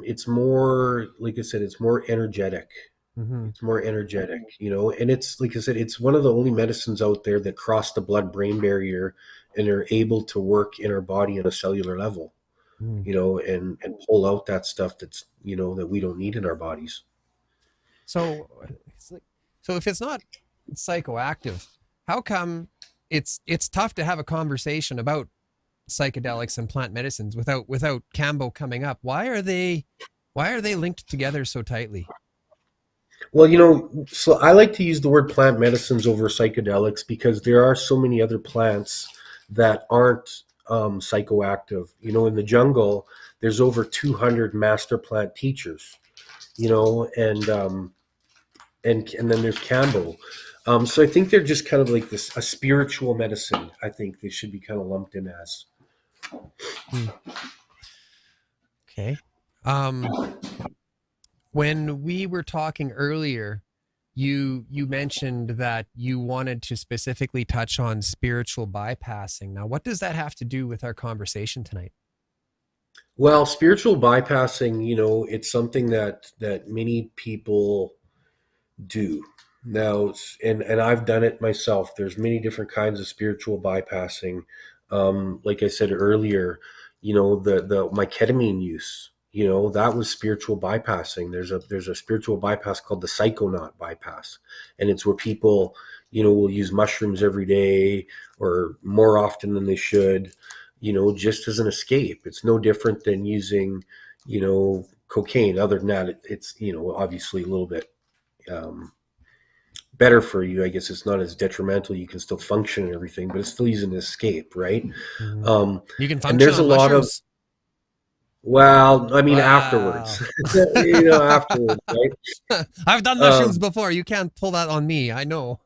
It's more, like I said, it's more energetic. It's more energetic, you know, and it's, like I said, it's one of the only medicines out there that cross the blood-brain barrier and are able to work in our body on a cellular level, you know, and pull out that stuff that's, you know, that we don't need in our bodies. So if it's not psychoactive, how come it's tough to have a conversation about psychedelics and plant medicines without Campbell coming up? Why are they linked together so tightly? Well, you know, so I like to use the word plant medicines over psychedelics because there are so many other plants that aren't psychoactive. You know, in the jungle, there's over 200 master plant teachers, you know, and then there's Campbell. So I think they're just kind of like a spiritual medicine. I think they should be kind of lumped in as. Okay. When we were talking earlier, you mentioned that you wanted to specifically touch on spiritual bypassing. Now, what does that have to do with our conversation tonight? Well, spiritual bypassing, it's something that many people do now, and I've done it myself. There's many different kinds of spiritual bypassing. Like I said earlier, the my ketamine use, that was spiritual bypassing. There's a spiritual bypass called the psychonaut bypass, and it's where people, will use mushrooms every day or more often than they should, just as an escape. It's no different than using, cocaine. Other than that, it's obviously a little bit um, better for you. I guess it's not as detrimental. You can still function and everything, but it's still using an escape, right? Mm-hmm. Um, You can and function there's a on lot of, mushrooms? well, I mean, Wow. afterwards, afterwards, right? I've done mushrooms before. You can't pull that on me. I know.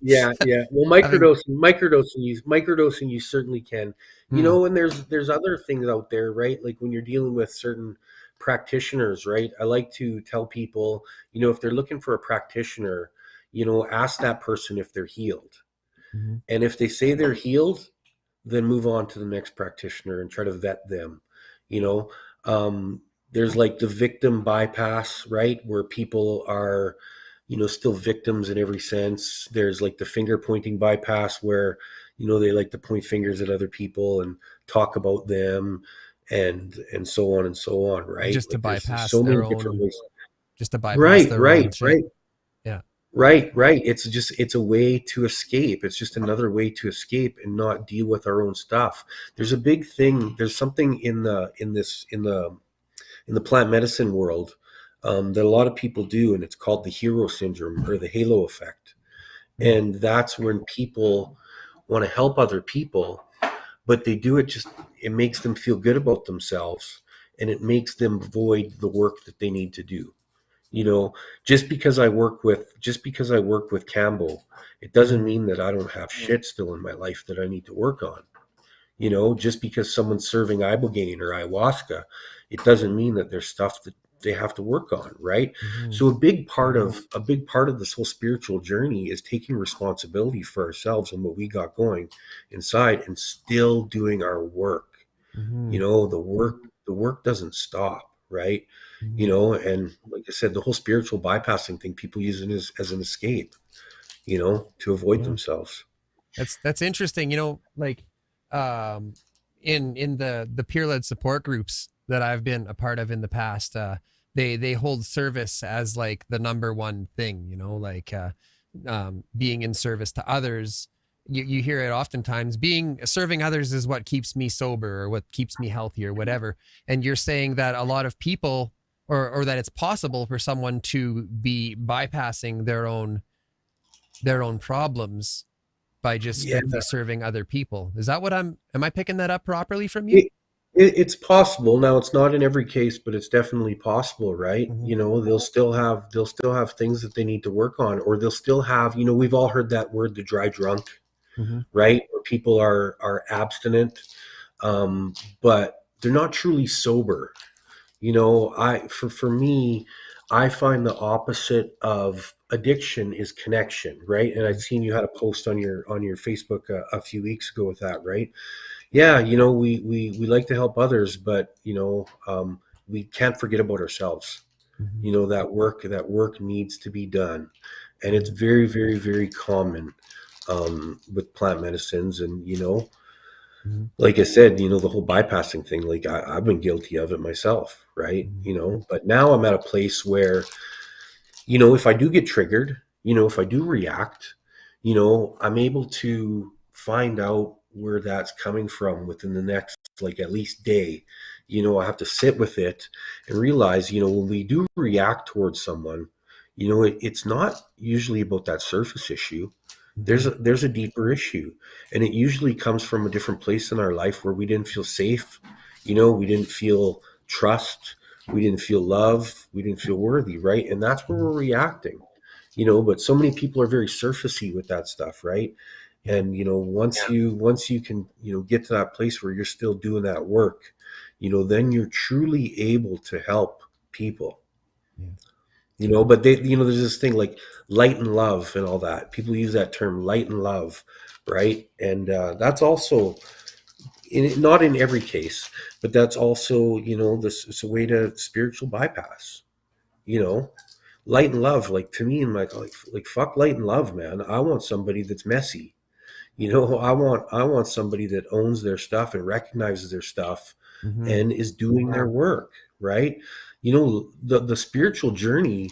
Yeah, yeah. Well, Having, microdosing, you certainly can. hmm, And there's other things out there, right? Like when you're dealing with certain practitioners, right? I like to tell people, if they're looking for a practitioner, ask that person if they're healed. hmm, And if they say they're healed, then move on to the next practitioner and try to vet them. You know, there's like the victim bypass, right? Where people are, still victims in every sense. There's like the finger pointing bypass where, they like to point fingers at other people and talk about them and so on and so on, right? just to Like there's bypass so many their different own, ways. just to bypass Right, their own right, shit. right. Yeah. Right. It's a way to escape. It's just another way to escape and not deal with our own stuff. There's a big thing. There's something in the plant medicine world that a lot of people do, and it's called the hero syndrome or the halo effect. Hmm. And that's when people want to help other people, but they do it it makes them feel good about themselves, and it makes them avoid the work that they need to do. You know, just because I work with Campbell, it doesn't Hmm. mean that I don't have shit still in my life that I need to work on. Just because someone's serving Ibogaine or ayahuasca, it doesn't mean that there's stuff that they have to work on, right? Hmm. So a big part of this whole spiritual journey is taking responsibility for ourselves and what we got going inside and still doing our work. Hmm. The work doesn't stop, right? Hmm. And like I said, the whole spiritual bypassing thing, people use it as an escape, to avoid Yeah. themselves. That's interesting. Like, um, in the peer led support groups that I've been a part of in the past, they hold service as like the number one thing. Like, being in service to others. You hear it oftentimes. Serving others is what keeps me sober or what keeps me healthy or whatever. And you're saying that a lot of people, or that it's possible for someone to be bypassing their own problems by just Yeah, simply serving other people. Is that am I picking that up properly from you? it, it's possible. Now, it's not in every case, but it's definitely possible, right? Hmm. They'll still have things that they need to work on, or they'll still have. We've all heard that word, the dry drunk, Hmm. right? Where people are abstinent, but they're not truly sober. For me, I find the opposite of addiction is connection, right? And I've seen you had a post on your Facebook a few weeks ago with that, right? Yeah, we like to help others, but we can't forget about ourselves. Hmm. That work needs to be done, and it's Hmm. very, very, very common with plant medicines, and Hmm. like I said, the whole bypassing thing, like I've been guilty of it myself, right? Hmm. But now I'm at a place where, if I do get triggered, if I do react, I'm able to find out where that's coming from within the next, like at least day. I have to sit with it and realize, when we do react towards someone, it's not usually about that surface issue. There's Hmm. a deeper issue, and it usually comes from a different place in our life where we didn't feel safe. We didn't feel trust, we didn't feel love, we didn't feel worthy, right? And that's where Hmm. we're reacting. But so many people are very surfacey with that stuff, right? Yeah. And once you can get to that place where you're still doing that work, then you're truly able to help people. Yeah. But there's this thing like light and love and all that. People use that term, light and love, right? And that's also not in every case, but that's also, this it's a way to spiritual bypass, light and love. Like, to me, like fuck light and love, man. I want somebody that's messy. I want somebody that owns their stuff and recognizes their stuff Mm-hmm. and is doing their work, right? The spiritual journey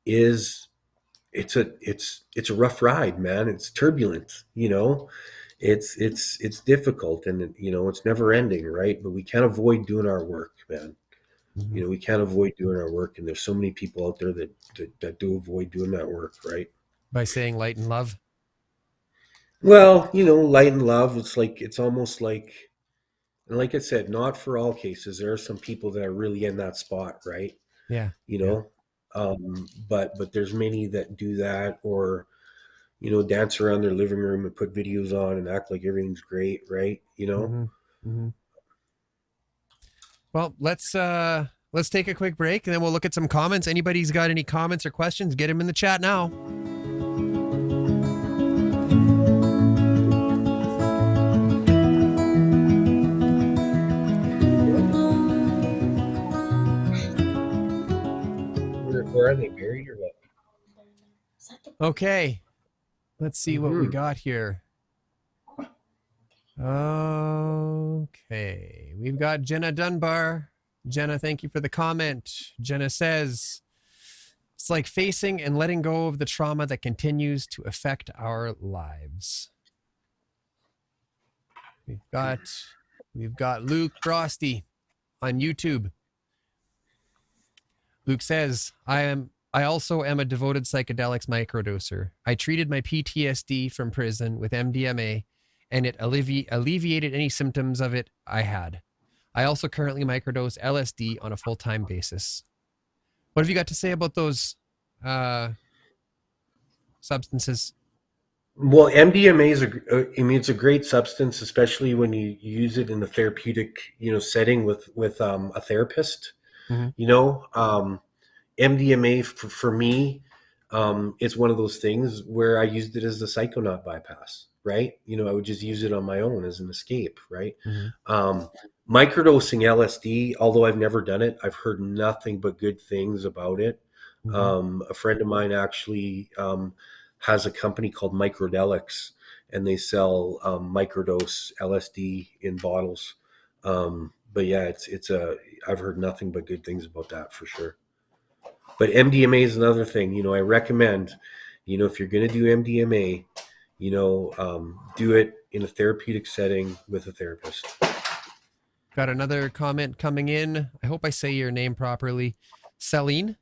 is it's a rough ride, man. It's turbulent, it's difficult, and it's never ending, right? But we can't avoid doing our work, man. Mm-hmm. We can't avoid doing our work, and there's so many people out there that do avoid doing that work, right? By saying light and love. Well, light and love, it's almost like, and like I said, not for all cases. There are some people that are really in that spot, right? Yeah. But there's many that do that, or dance around their living room and put videos on and act like everything's great, right? Mm-hmm. Mm-hmm. Well, let's take a quick break, and then we'll look at some comments. Anybody's got any comments or questions, get them in the chat now. Where are they, buried or what? Okay, let's see what we got here. Okay, we've got Jenna Dunbar. Jenna, thank you for the comment. Jenna says, it's like facing and letting go of the trauma that continues to affect our lives. We've got Luke Frosty on YouTube. Luke says, I also am a devoted psychedelics microdoser. I treated my PTSD from prison with MDMA, and it alleviated any symptoms of it I had. I also currently microdose LSD on a full-time basis. What have you got to say about those substances? Well, MDMA it's a great substance, especially when you use it in a therapeutic, setting with a therapist. Mm-hmm. MDMA for me, it's one of those things where I used it as the psychonaut bypass, right? I would just use it on my own as an escape, right? Mm-hmm. Microdosing LSD, although I've never done it, I've heard nothing but good things about it. Mm-hmm. A friend of mine actually has a company called Microdelics, and they sell microdose LSD in bottles. But yeah, I've heard nothing but good things about that for sure. But MDMA is another thing, I recommend, if you're going to do MDMA, do it in a therapeutic setting with a therapist. Got another comment coming in. I hope I say your name properly. Celine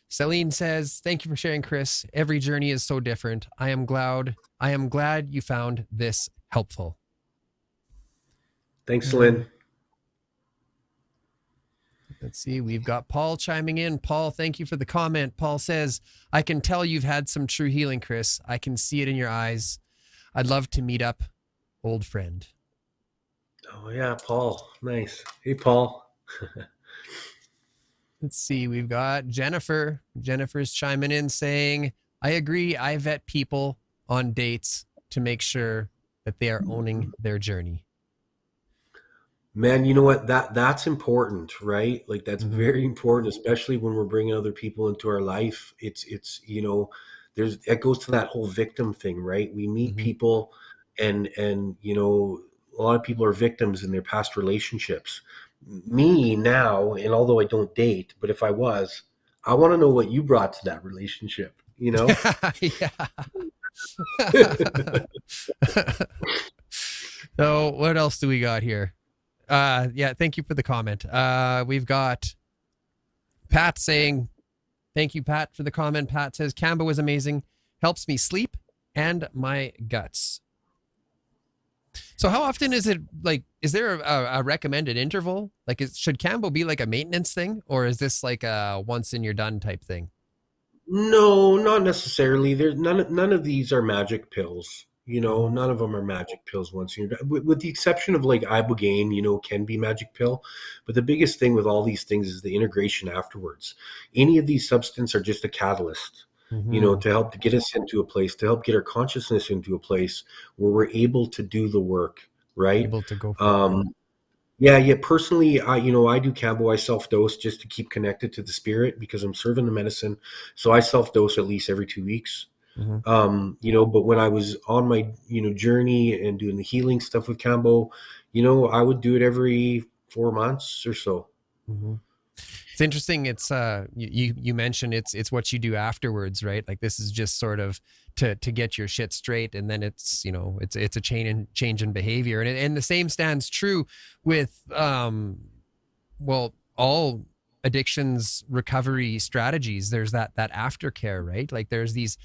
says, thank you for sharing, Chris. Every journey is so different. I am glad you found this helpful. Thanks, Lynn. Let's see. We've got Paul chiming in. Paul, thank you for the comment. Paul says, I can tell you've had some true healing, Chris. I can see it in your eyes. I'd love to meet up, old friend. Oh, yeah, Paul. Nice. Hey, Paul. Let's see. We've got Jennifer. Jennifer's chiming in saying, I agree. I vet people on dates to make sure that they are owning their journey. Man, you know what? That's important, right? Like, that's very important, especially when we're bringing other people into our life. It goes to that whole victim thing, right? We meet people and a lot of people are victims in their past relationships. Me now, and although I don't date, but if I was, I want to know what you brought to that relationship, Yeah. So what else do we got here? Yeah, thank you for the comment. We've got Pat saying, thank you, Pat, for the comment. Pat says, Campbell was amazing. Helps me sleep and my guts. So how often is it, like, is there a recommended interval? Like, should Campbell be like a maintenance thing, or is this like a once and you're done type thing? No, not necessarily. There's none of these are magic pills. None of them are magic pills once you're done, with the exception of like Ibogaine, can be magic pill. But the biggest thing with all these things is the integration afterwards. Any of these substances are just a catalyst, to help to get us into a place, to help get our consciousness into a place where we're able to do the work right? Able to go. Yeah. Personally, I do Campbell. I self-dose just to keep connected to the spirit because I'm serving the medicine. So I self-dose at least every 2 weeks. But when I was on my, journey and doing the healing stuff with Campbell, I would do it every 4 months or so. It's interesting. It's you mentioned it's what you do afterwards, right? Like this is just sort of to get your shit straight, and then it's it's a change in behavior, and the same stands true with all addictions recovery strategies. There's that aftercare, right? Like there's these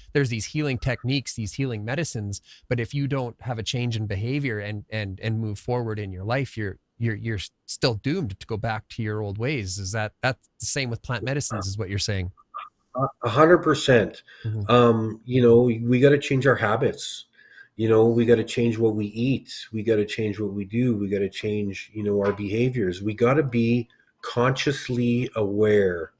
healing techniques, these healing medicines, but if you don't have a change in behavior and move forward in your life, you're still doomed to go back to your old ways. That's the same with plant medicines, is what you're saying? 100%. We got to change our habits. We got to change what we eat. We got to change what we do. We got to change, our behaviors. We got to be consciously aware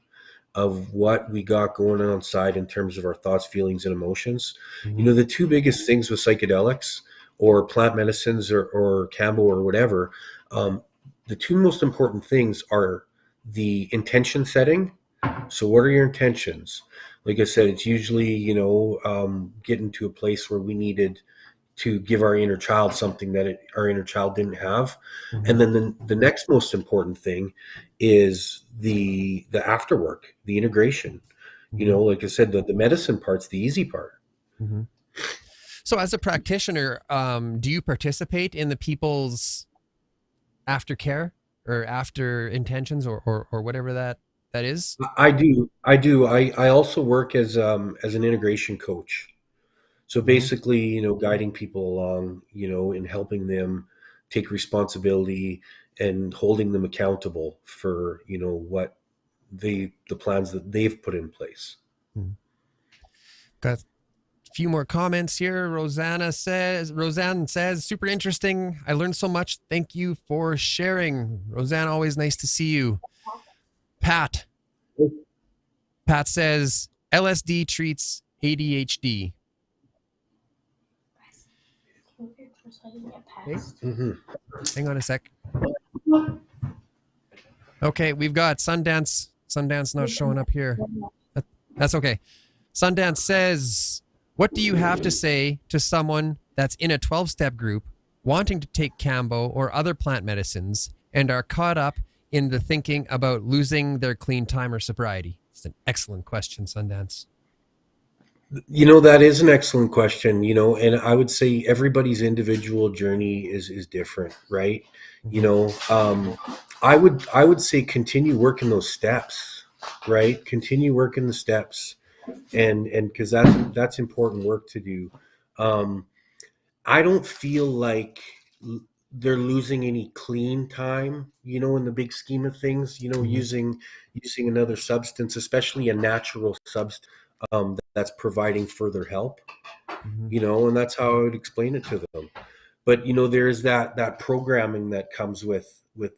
of what we got going on inside in terms of our thoughts, feelings, and emotions. The two biggest things with psychedelics or plant medicines or Campbell or whatever, the two most important things are the intention setting. So what are your intentions? Like I said, it's usually, getting to a place where we needed to give our inner child something that our inner child didn't have. And then the next most important thing is the afterwork, the integration. Like I said, the medicine part's the easy part. So as a practitioner, do you participate in the people's aftercare or after intentions or whatever that is? I do. I also work as an integration coach. So basically, guiding people along, and helping them take responsibility and holding them accountable for, what the plans that they've put in place. Got a few more comments here. Roseanne says, super interesting. I learned so much. Thank you for sharing. Roseanne, always nice to see you. Pat says, LSD treats ADHD. Okay. Hang on a sec. Okay, we've got Sundance. Sundance not showing up here. That's okay. Sundance says, what do you have to say to someone that's in a 12-step group wanting to take Campbell or other plant medicines and are caught up in the thinking about losing their clean time or sobriety? It's an excellent question, Sundance. That is an excellent question, and I would say everybody's individual journey is different, right? I would say continue working those steps, right? Continue working the steps and because that's important work to do. I don't feel like they're losing any clean time, in the big scheme of things, using another substance, especially a natural substance, that's providing further help, and that's how I would explain it to them. But, there's that programming that comes with the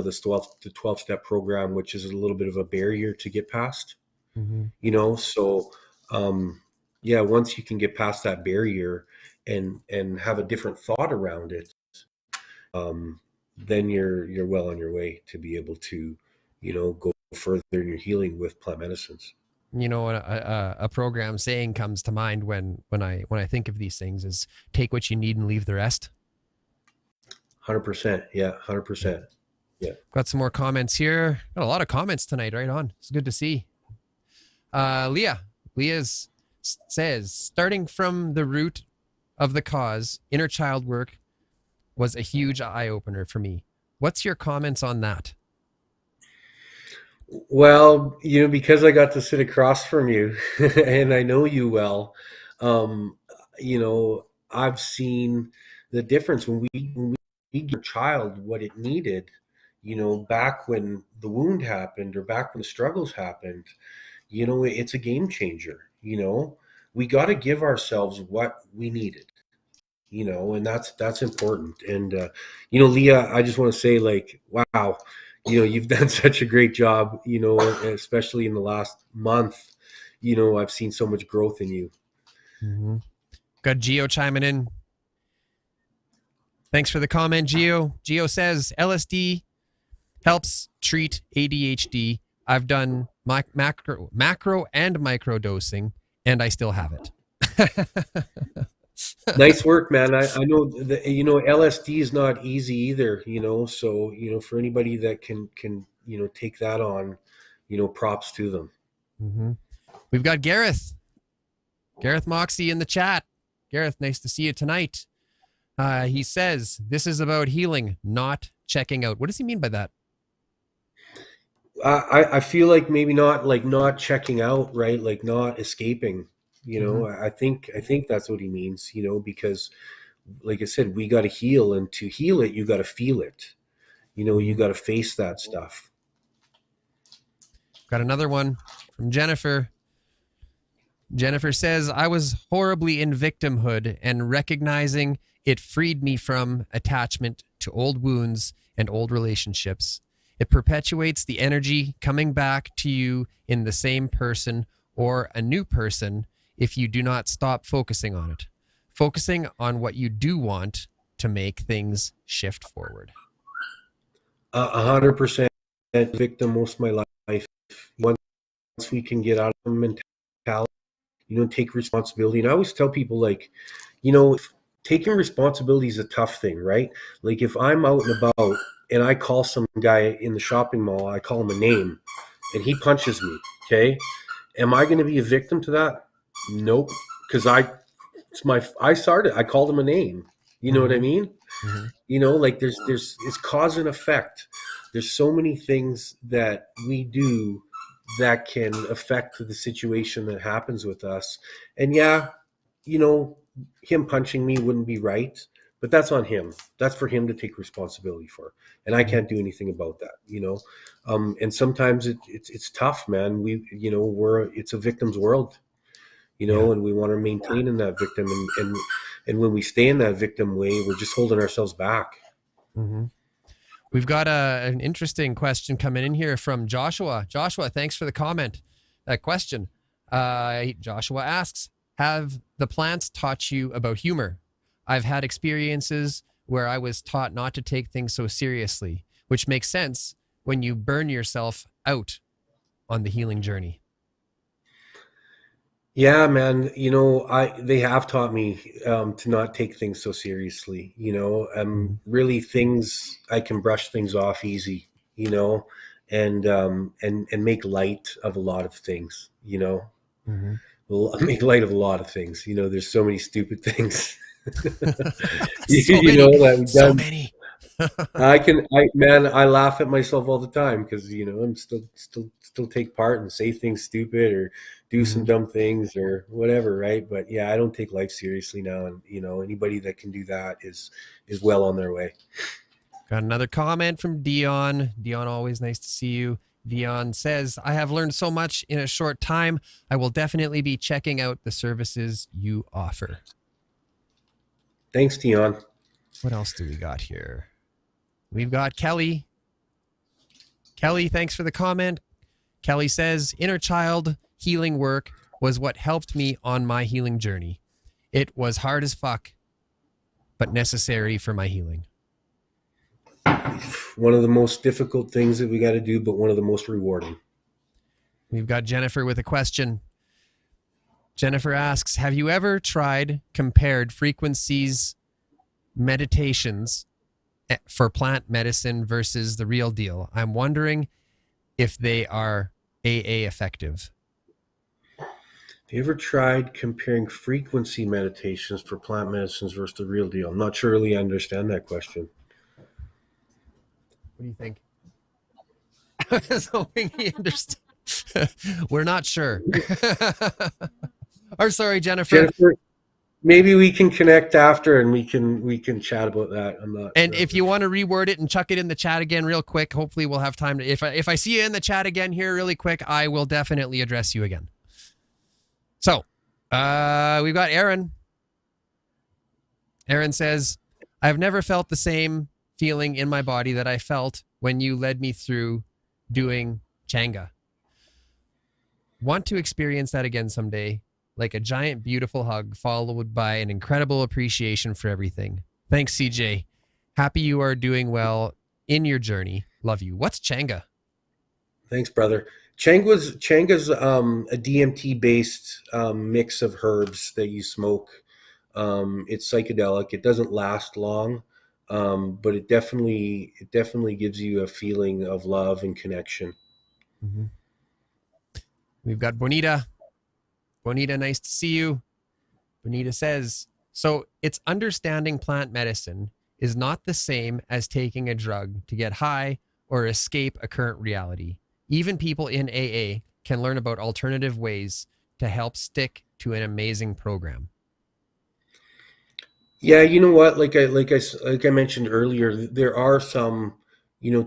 12-step program, which is a little bit of a barrier to get past, so, once you can get past that barrier and have a different thought around it, then you're well on your way to be able to, go further in your healing with plant medicines. A program saying comes to mind when I think of these things is take what you need and leave the rest. 100%. Yeah. 100%. Yeah. Got some more comments here. Got a lot of comments tonight. Right on. It's good to see. Leah says, starting from the root of the cause, inner child work was a huge eye opener for me. What's your comments on that? Well, because I got to sit across from you and I know you well, I've seen the difference when we give a child what it needed, back when the wound happened or back when the struggles happened, it's a game changer. We got to give ourselves what we needed, and that's important. And, Leah, I just want to say, like, wow, you've done such a great job, especially in the last month. I've seen so much growth in you. Got Gio chiming in. Thanks for the comment, Gio. Gio says LSD helps treat ADHD. I've done macro and micro dosing, and I still have it. Nice work, man. I know that, LSD is not easy either, so, for anybody that can, take that on, props to them. Mm-hmm. We've got Gareth Moxie in the chat. Gareth, nice to see you tonight. He says, this is about healing, not checking out. What does he mean by that? I feel like maybe not checking out, right? Like not escaping, I think that's what he means, because like I said, we got to heal, and to heal it, you got to feel it, you got to face that stuff. Got another one from Jennifer. Jennifer says, I was horribly in victimhood, and recognizing it freed me from attachment to old wounds and old relationships. It perpetuates the energy coming back to you in the same person or a new person if you do not stop focusing on it. Focusing on what you do want to make things shift forward. 100% victim most of my life. Once we can get out of the mentality, take responsibility. And I always tell people, taking responsibility is a tough thing, right? Like if I'm out and about and I call some guy in the shopping mall, I call him a name, and he punches me, okay? Am I going to be a victim to that? Nope, because I started. I called him a name. You know what I mean? Mm-hmm. There's it's cause and effect. There's so many things that we do that can affect the situation that happens with us. And yeah, him punching me wouldn't be right, but that's on him. That's for him to take responsibility for. And I can't do anything about that, and sometimes it's tough, man. It's a victim's world, and we want to maintain in that victim. And when we stay in that victim way, we're just holding ourselves back. Mm-hmm. We've got an interesting question coming in here from Joshua. Joshua, thanks for the comment. Question. Joshua asks, have the plants taught you about humor? I've had experiences where I was taught not to take things so seriously, which makes sense when you burn yourself out on the healing journey. Yeah, man. They have taught me to not take things so seriously. Really things I can brush things off easy. And make light of a lot of things. Mm-hmm. Make light of a lot of things. There's so many stupid things. So many. I laugh at myself all the time because I'm still take part and say things stupid or do some dumb things or whatever, right? But yeah, I don't take life seriously now, and anybody that can do that is well on their way. Got another comment from Dion. Dion, always nice to see you. Dion says, I have learned so much in a short time. I will definitely be checking out the services you offer. Thanks, Dion. What else do we got here? We've got Kelly. Kelly, thanks for the comment. Kelly says, inner child healing work was what helped me on my healing journey. It was hard as fuck, but necessary for my healing. One of the most difficult things that we got to do, but one of the most rewarding. We've got Jennifer with a question. Jennifer asks, have you ever compared frequencies, meditations for plant medicine versus the real deal? I'm wondering if they are AA effective. Have you ever tried comparing frequency meditations for plant medicines versus the real deal? I'm not sure really I understand that question. What do you think? I was hoping he understood. We're not sure. Or sorry, Jennifer, maybe we can connect after and we can chat about that. I'm not. And sure. If you want to reword it and chuck it in the chat again real quick, hopefully we'll have time to. If I see you in the chat again here really quick, I will definitely address you again. So, we've got Aaron. Aaron says, I've never felt the same feeling in my body that I felt when you led me through doing Changa. Want to experience that again someday. Like a giant, beautiful hug followed by an incredible appreciation for everything. Thanks, CJ. Happy you are doing well in your journey. Love you. What's Changa? Thanks, brother. Changa's a DMT based mix of herbs that you smoke. It's psychedelic. It doesn't last long, but it definitely gives you a feeling of love and connection. Mm-hmm. We've got Bonita. Bonita, nice to see you. Bonita says, so it's understanding plant medicine is not the same as taking a drug to get high or escape a current reality. Even people in AA can learn about alternative ways to help stick to an amazing program. Yeah, you know what? Like I mentioned earlier, there are some,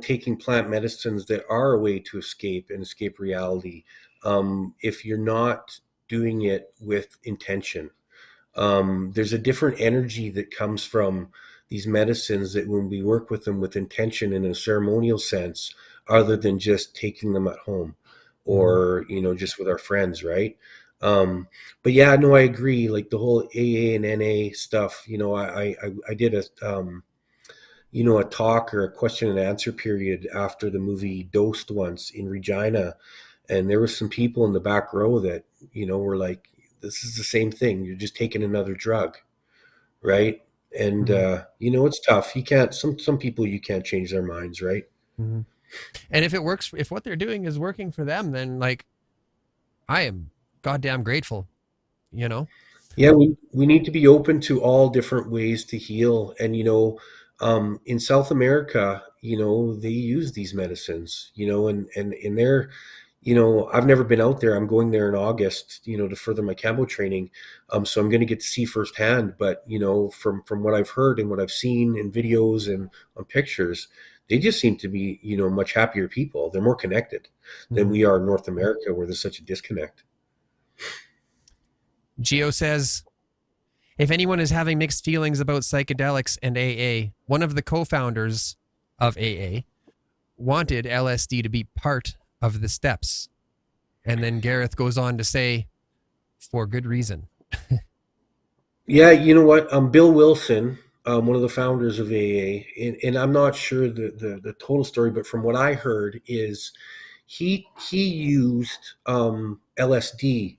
taking plant medicines that are a way to escape reality. If you're not doing it with intention, there's a different energy that comes from these medicines that when we work with them with intention in a ceremonial sense, other than just taking them at home or, just with our friends, right? But yeah, no, I agree. Like the whole AA and NA stuff, I did a talk or a question and answer period after the movie Dosed once in Regina. And there were some people in the back row that, were like, this is the same thing. You're just taking another drug. Right. And, it's tough. You can't, some people, you can't change their minds. Right. Mm-hmm. And if it works, if what they're doing is working for them, then like, I am goddamn grateful, Yeah, we need to be open to all different ways to heal. And, in South America, they use these medicines, and in their, I've never been out there. I'm going there in August, to further my Campbell training. So I'm going to get to see firsthand, but, from what I've heard and what I've seen in videos and on pictures, they just seem to be, much happier people. They're more connected than we are in North America, where there's such a disconnect. Geo says, if anyone is having mixed feelings about psychedelics and AA, one of the co-founders of AA wanted LSD to be part of the steps. And then Gareth goes on to say, for good reason. Yeah, you know what? Bill Wilson, one of the founders of AA, and I'm not sure the total story, but from what I heard is he used LSD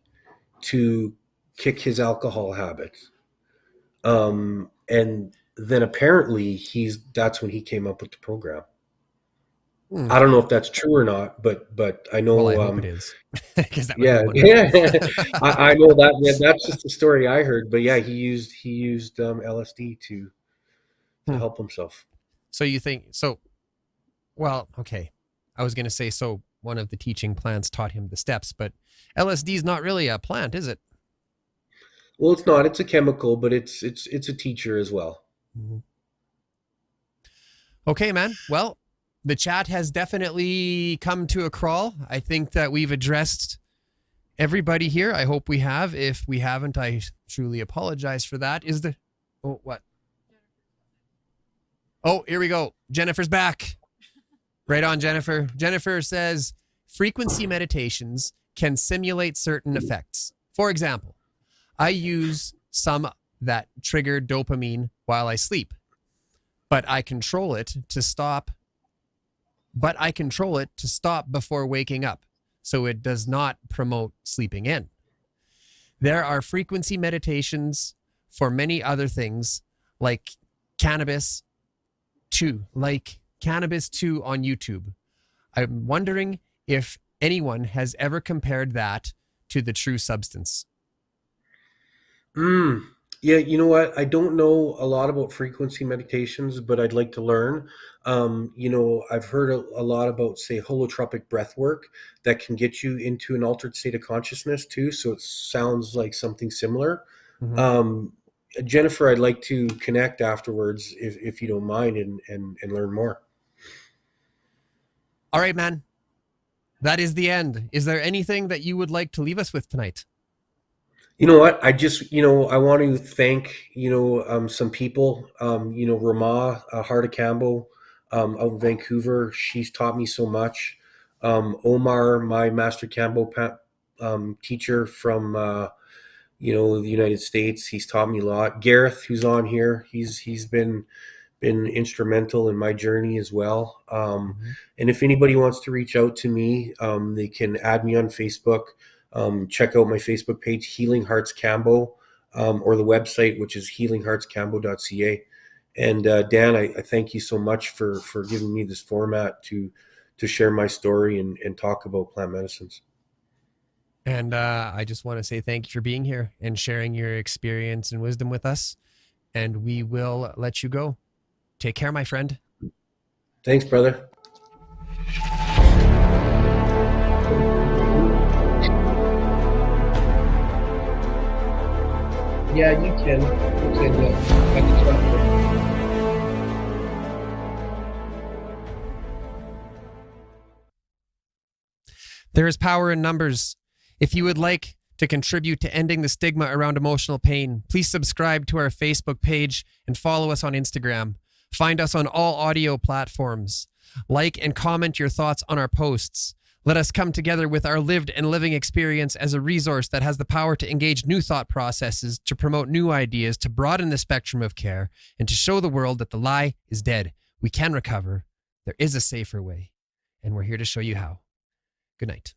to kick his alcohol habits. And then apparently that's when he came up with the program. I don't know if that's true or not, but I know. Well, I hope it is. That yeah. I know that. Yeah, that's just the story I heard. But yeah, he used LSD to help himself. So you think so? Well, okay. I was going to say so. One of the teaching plants taught him the steps, but LSD is not really a plant, is it? Well, it's not. It's a chemical, but it's a teacher as well. Mm-hmm. Okay, man. Well, the chat has definitely come to a crawl. I think that we've addressed everybody here. I hope we have. If we haven't, I truly apologize for that. What? Oh, here we go. Jennifer's back. Right on, Jennifer. Jennifer says, frequency meditations can simulate certain effects. For example, I use some that trigger dopamine while I sleep, but I control it to stop before waking up, so it does not promote sleeping in. There are frequency meditations for many other things, like cannabis 2 on YouTube. I'm wondering if anyone has ever compared that to the true substance. Yeah, you know what? I don't know a lot about frequency meditations, but I'd like to learn. I've heard a lot about, say, holotropic breath work that can get you into an altered state of consciousness too. So it sounds like something similar. Mm-hmm. Jennifer, I'd like to connect afterwards if you don't mind and learn more. All right, man. That is the end. Is there anything that you would like to leave us with tonight? You know what? I just, I want to thank, some people, Rama, Hard Campbell, out in Vancouver. She's taught me so much. Omar, my Master Campbell teacher from, the United States. He's taught me a lot. Gareth, who's on here, he's been been instrumental in my journey as well. And if anybody wants to reach out to me, they can add me on Facebook. Check out my Facebook page, Healing Hearts Campbell, or the website, which is healingheartscampbell.ca. And Dan, I thank you so much for giving me this format to share my story and talk about plant medicines. And I just want to say thank you for being here and sharing your experience and wisdom with us. And we will let you go. Take care, my friend. Thanks, brother. Yeah, you can. There is power in numbers. If you would like to contribute to ending the stigma around emotional pain, please subscribe to our Facebook page and follow us on Instagram. Find us on all audio platforms. Like and comment your thoughts on our posts. Let us come together with our lived and living experience as a resource that has the power to engage new thought processes, to promote new ideas, to broaden the spectrum of care, and to show the world that the lie is dead. We can recover. There is a safer way, and we're here to show you how. Good night.